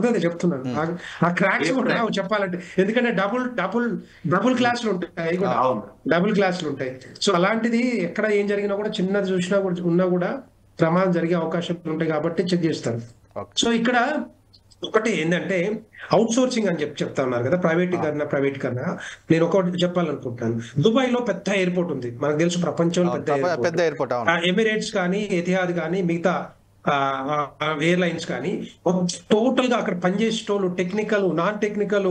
అదే చెప్తున్నాను. ఆ క్రాక్స్ కూడా చెప్పాలంటే ఎందుకంటే డబుల్ క్లాసులు ఉంటాయి, డబుల్ క్లాసులు ఉంటాయి. సో అలాంటిది ఎక్కడ ఏం జరిగినా కూడా చిన్నది చూసినా కూడా ఉన్నా కూడా ప్రమాదం జరిగే అవకాశాలు ఉంటాయి కాబట్టి చెక్ చేస్తారు. సో ఇక్కడ ఒకటి ఏంటంటే అవుట్ సోర్సింగ్ అని చెప్తా ఉన్నారు కదా, ప్రైవేటీకరణ. నేను ఒకటి చెప్పాలనుకుంటున్నాను. దుబాయ్ లో పెద్ద ఎయిర్పోర్ట్ ఉంది, మనకు తెలుసు ప్రపంచంలో పెద్ద ఎయిర్పోర్ట్. ఎమిరేట్స్ కానీ, ఎతిహాద్ కానీ, మిగతా ఎయిర్లైన్స్ కానీ టోటల్ గా అక్కడ పనిచేసేటోళ్ళు, టెక్నికల్, నాన్ టెక్నికల్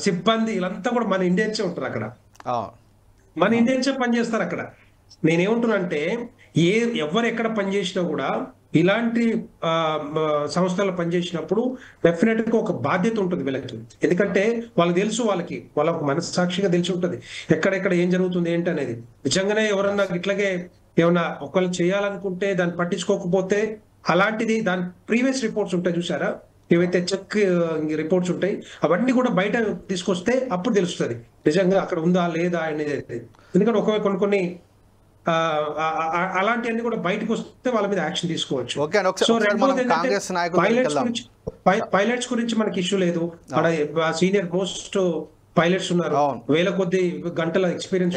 సిబ్బంది వీళ్ళంతా కూడా మన ఇండియన్సే ఉంటారు అక్కడ. మన ఇండియన్సే పనిచేస్తారు అక్కడ. నేనేమంటున్నా అంటే ఎవరు ఎక్కడ పనిచేసినా కూడా ఇలాంటి సంస్థలు పనిచేసినప్పుడు డెఫినెట్ గా ఒక బాధ్యత ఉంటుంది వీళ్ళకి. ఎందుకంటే వాళ్ళకి తెలుసు, వాళ్ళకు మనస్సాక్షిగా తెలిసి ఉంటుంది ఎక్కడెక్కడ ఏం జరుగుతుంది ఏంటి అనేది. నిజంగానే ఎవరన్నా ఇట్లాగే ఏమన్నా ఒకళ్ళు చేయాలనుకుంటే దాన్ని పట్టించుకోకపోతే అలాంటిది దాని ప్రీవియస్ రిపోర్ట్స్ ఉంటాయి చూసారా, ఏవైతే చెక్ రిపోర్ట్స్ ఉంటాయి అవన్నీ కూడా బయట తీసుకొస్తే అప్పుడు తెలుస్తుంది నిజంగా అక్కడ ఉందా లేదా అనేది. ఎందుకంటే ఒకవేళ కొన్ని అలాంటివన్నీ కూడా బయటకు వస్తే వాళ్ళ మీద యాక్షన్ తీసుకోవచ్చు. సో పైలట్స్ గురించి మనకి ఇష్యూ లేదు, అక్కడ సీనియర్ మోస్ట్ పైలట్స్ ఉన్నారు, వేల కొద్ది గంటల ఎక్స్పీరియన్స్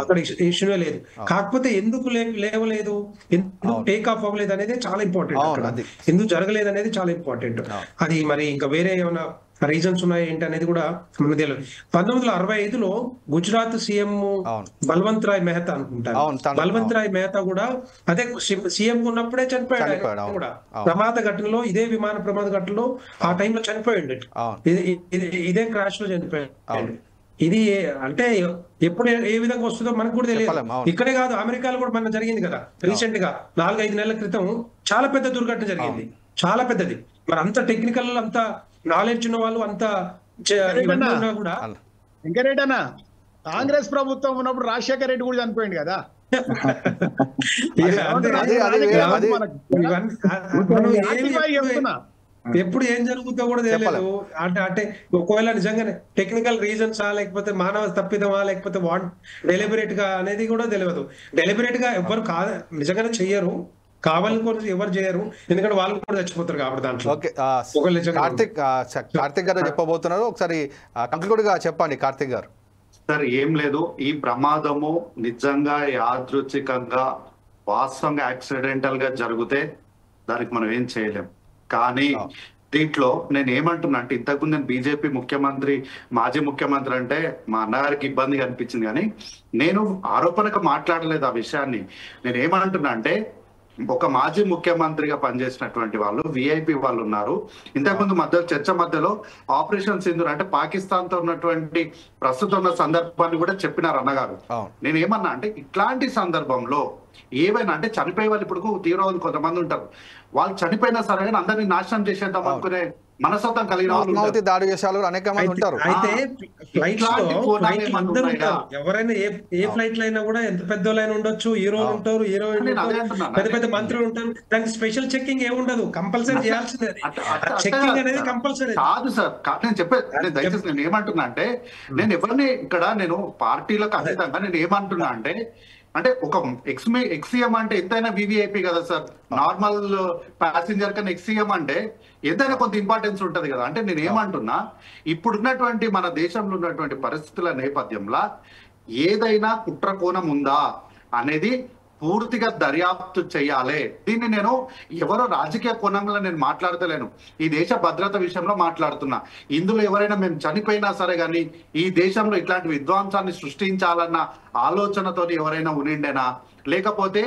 అక్కడ ఇష్యూనే లేదు. కాకపోతే ఎందుకు లేవలేదు, ఎందుకు టేక్ ఆఫ్ అవ్వలేదు అనేది చాలా ఇంపార్టెంట్, ఎందుకు జరగలేదు అనేది చాలా ఇంపార్టెంట్. అది మరి ఇంకా వేరే ఏమైనా రీజన్స్ ఉన్నాయి ఏంటి అనేది కూడా మనకు తెలియదు. 1965లో గుజరాత్ సీఎం బల్వంత్ రాయ్ మెహతా అనుకుంటారు, బల్వంత్ రాయ్ మెహతా కూడా అదే సీఎం ఉన్నప్పుడే చనిపోయాడు కూడా ప్రమాద ఘటనలో, ఇదే విమాన ప్రమాద ఘటనలో ఆ టైంలో చనిపోయాడు, ఇదే క్రాష్ లో చనిపోయాడు. ఇది అంటే ఎప్పుడు ఏ విధంగా వస్తుందో మనకు కూడా తెలియదు. ఇక్కడే కాదు, అమెరికాలో కూడా మన జరిగింది కదా రీసెంట్ గా 4-5 నెలల క్రితం చాలా పెద్ద దుర్ఘటన జరిగింది, చాలా పెద్దది. మరి అంత టెక్నికల్ అంత నాలెడ్జ్ ఉన్న వాళ్ళు అంతా కూడా. వెంకరెడ్డి అన్న కాంగ్రెస్ ప్రభుత్వం ఉన్నప్పుడు రాజశేఖర రెడ్డి కూడా చనిపోయింది కదా. ఎప్పుడు ఏం జరుగుతుందో కూడా తెలియదు. అంటే ఒకవేళ నిజంగానే టెక్నికల్ రీజన్సా లేకపోతే మానవ తప్పిదమా లేకపోతే డెలిబరేట్ గా అనేది కూడా తెలియదు. డెలిబరేట్ గా ఎవరు నిజంగానే చెయ్యరు, కావాలని కూడా ఎవరు చేయరు, ఎందుకంటే వాళ్ళు కూడా చచ్చిపోతారు కాబట్టి దాంట్లో. కార్తిక్ గారు చెప్పబోతున్నారు, ఒకసారి కంక్లూడ్ గా చెప్పండి కార్తిక్ గారు. సార్ ఏం లేదు, ఈ ప్రమాదము నిజంగా యాదృచ్ఛికంగా వాస్తవంగా యాక్సిడెంటల్ గా జరిగితే దానికి మనం ఏం చేయలేం. కానీ దీంట్లో నేను ఏమంటున్నా అంటే, ఇంతకుముందు నేను బీజేపీ ముఖ్యమంత్రి మాజీ ముఖ్యమంత్రి అంటే మా అన్నగారికి ఇబ్బందిగా అనిపించింది, కానీ నేను ఆరోపణకు మాట్లాడలేదు ఆ విషయాన్ని. నేను ఏమంటున్నా అంటే, ఒక మాజీ ముఖ్యమంత్రిగా పనిచేసినటువంటి వాళ్ళు విఐపి వాళ్ళు ఉన్నారు. ఇంతకుముందు చర్చ మధ్యలో ఆపరేషన్ సింధూర్ అంటే పాకిస్తాన్ తో ఉన్నటువంటి ప్రస్తుతం ఉన్న సందర్భాన్ని కూడా చెప్పినారు అన్నగారు. నేను ఏమన్నా అంటే, ఇట్లాంటి సందర్భంలో ఏవైనా అంటే చనిపోయే వాళ్ళు ఇప్పుడు తీవ్రవాదులు కొంతమంది ఉంటారు, వాళ్ళు చనిపోయినా సరే కానీ అందరినీ నాశనం చేసేద్దాం అనుకునే మనస్తత్వం కలిగిన వాళ్ళు, దాడి చేసే వాళ్ళు అనేక మంది ఉంటారు. అయితే ఎవరైనా ఏ ఫ్లైట్ లో అయినా కూడా ఎంత పెద్దోళ్ళైనా ఉండొచ్చు, హీరోలు ఉంటారు, హీరోయిన్ పెద్ద పెద్ద మంత్రులు ఉంటారు, దానికి స్పెషల్ చెక్కింగ్ ఏముండదు, కంపల్సరీ చేయాల్సిందే. చెక్కింగ్ అనేది కంపల్సరీ కాదు సార్. నేను చెప్పేది దయచేసి నేను ఏమంటున్నా అంటే, నేను ఎవరిని ఇక్కడ నేను పార్టీలకు అతీతంగా నేను ఏమంటున్నా అంటే ఒక ఎక్స్సీఎం అంటే ఎంతైనా వివిఐపి కదా సార్. నార్మల్ ప్యాసింజర్ కన్నా ఎక్స్సీఎం అంటే ఎంతైనా కొంత ఇంపార్టెన్స్ ఉంటది కదా. అంటే నేను ఏమంటున్నా, ఇప్పుడున్నటువంటి మన దేశంలో ఉన్నటువంటి పరిస్థితుల నేపథ్యంలో ఏదైనా కుట్ర కోణం ఉందా అనేది పూర్తిగా దర్యాప్తు చేయాలి. దీన్ని నేను ఎవరో రాజకీయ కోణంలో నేను మాట్లాడతలేను, ఈ దేశ భద్రత విషయంలో మాట్లాడుతున్నా. ఇందులో ఎవరైనా మేము చనిపోయినా సరే కానీ ఈ దేశంలో ఇట్లాంటి విధ్వంసాన్ని సృష్టించాలన్న ఆలోచనతో ఎవరైనా ఉనిండేనా, లేకపోతే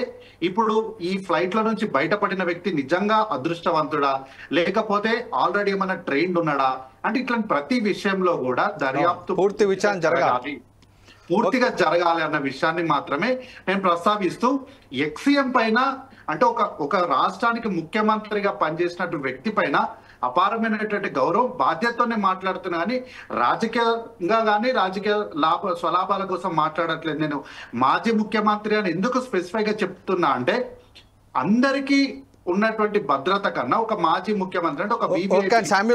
ఇప్పుడు ఈ ఫ్లైట్ల నుంచి బయటపడిన వ్యక్తి నిజంగా అదృష్టవంతుడా, లేకపోతే ఆల్రెడీ ఏమైనా ట్రైన్డ్ ఉన్నాడా అంటే ఇట్లాంటి ప్రతి విషయంలో కూడా దర్యాప్తు పూర్తి విచారణ జరగాలి, పూర్తిగా జరగాలి అన్న విషయాన్ని మాత్రమే నేను ప్రస్తావిస్తూ, ఎక్స్సీఎం పైన అంటే ఒక రాష్ట్రానికి ముఖ్యమంత్రిగా పనిచేసినటువంటి వ్యక్తి పైన అపారమైనటువంటి గౌరవం బాధ్యతతోనే మాట్లాడుతున్నా, కానీ రాజకీయంగా కానీ రాజకీయ స్వలాభాల కోసం మాట్లాడట్లేదు. నేను మాజీ ముఖ్యమంత్రి అని ఎందుకు స్పెసిఫైగా చెప్తున్నా అంటే, అందరికీ ఉన్నటువంటి భద్రత కన్నా ఒక మాజీ ముఖ్యమంత్రి అంటే ఒక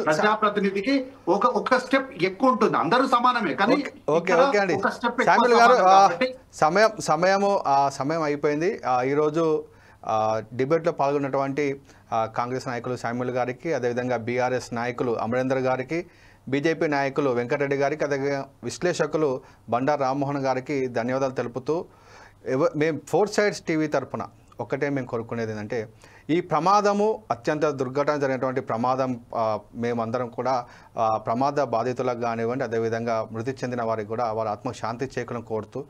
ప్రజాప్రతినిధికి ఒక స్టెప్ ఎక్కువ ఉంటుంది. అందరూ సమానమే, కానీ సమయం అయిపోయింది. ఈరోజు డిబేట్లో పాల్గొన్నటువంటి కాంగ్రెస్ నాయకులు శామ్యుల్ గారికి, అదేవిధంగా బీఆర్ఎస్ నాయకులు అమరేందర్ గారికి, బీజేపీ నాయకులు వెంకటరెడ్డి గారికి, అదే విశ్లేషకులు బండారు రామ్మోహన్ గారికి ధన్యవాదాలు తెలుపుతూ, మేము 4 సైడ్స్ టీవీ తరఫున ఒక్కటే మేము కోరుకునేది ఏంటంటే, ఈ ప్రమాదము అత్యంత దుర్ఘటన జరిగినటువంటి ప్రమాదం, మేమందరం కూడా ప్రమాద బాధితులకు కానివ్వండి, అదేవిధంగా మృతి చెందిన వారికి కూడా వారి ఆత్మశాంతి చేకూరని కోరుతూ,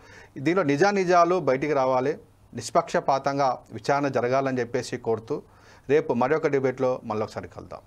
దీనిలో నిజాలు బయటికి రావాలి, నిష్పక్షపాతంగా విచారణ జరగాలని చెప్పేసి కోరుతూ, రేపు మరొక డిబేట్లో మళ్ళొకసారి కలుద్దాం.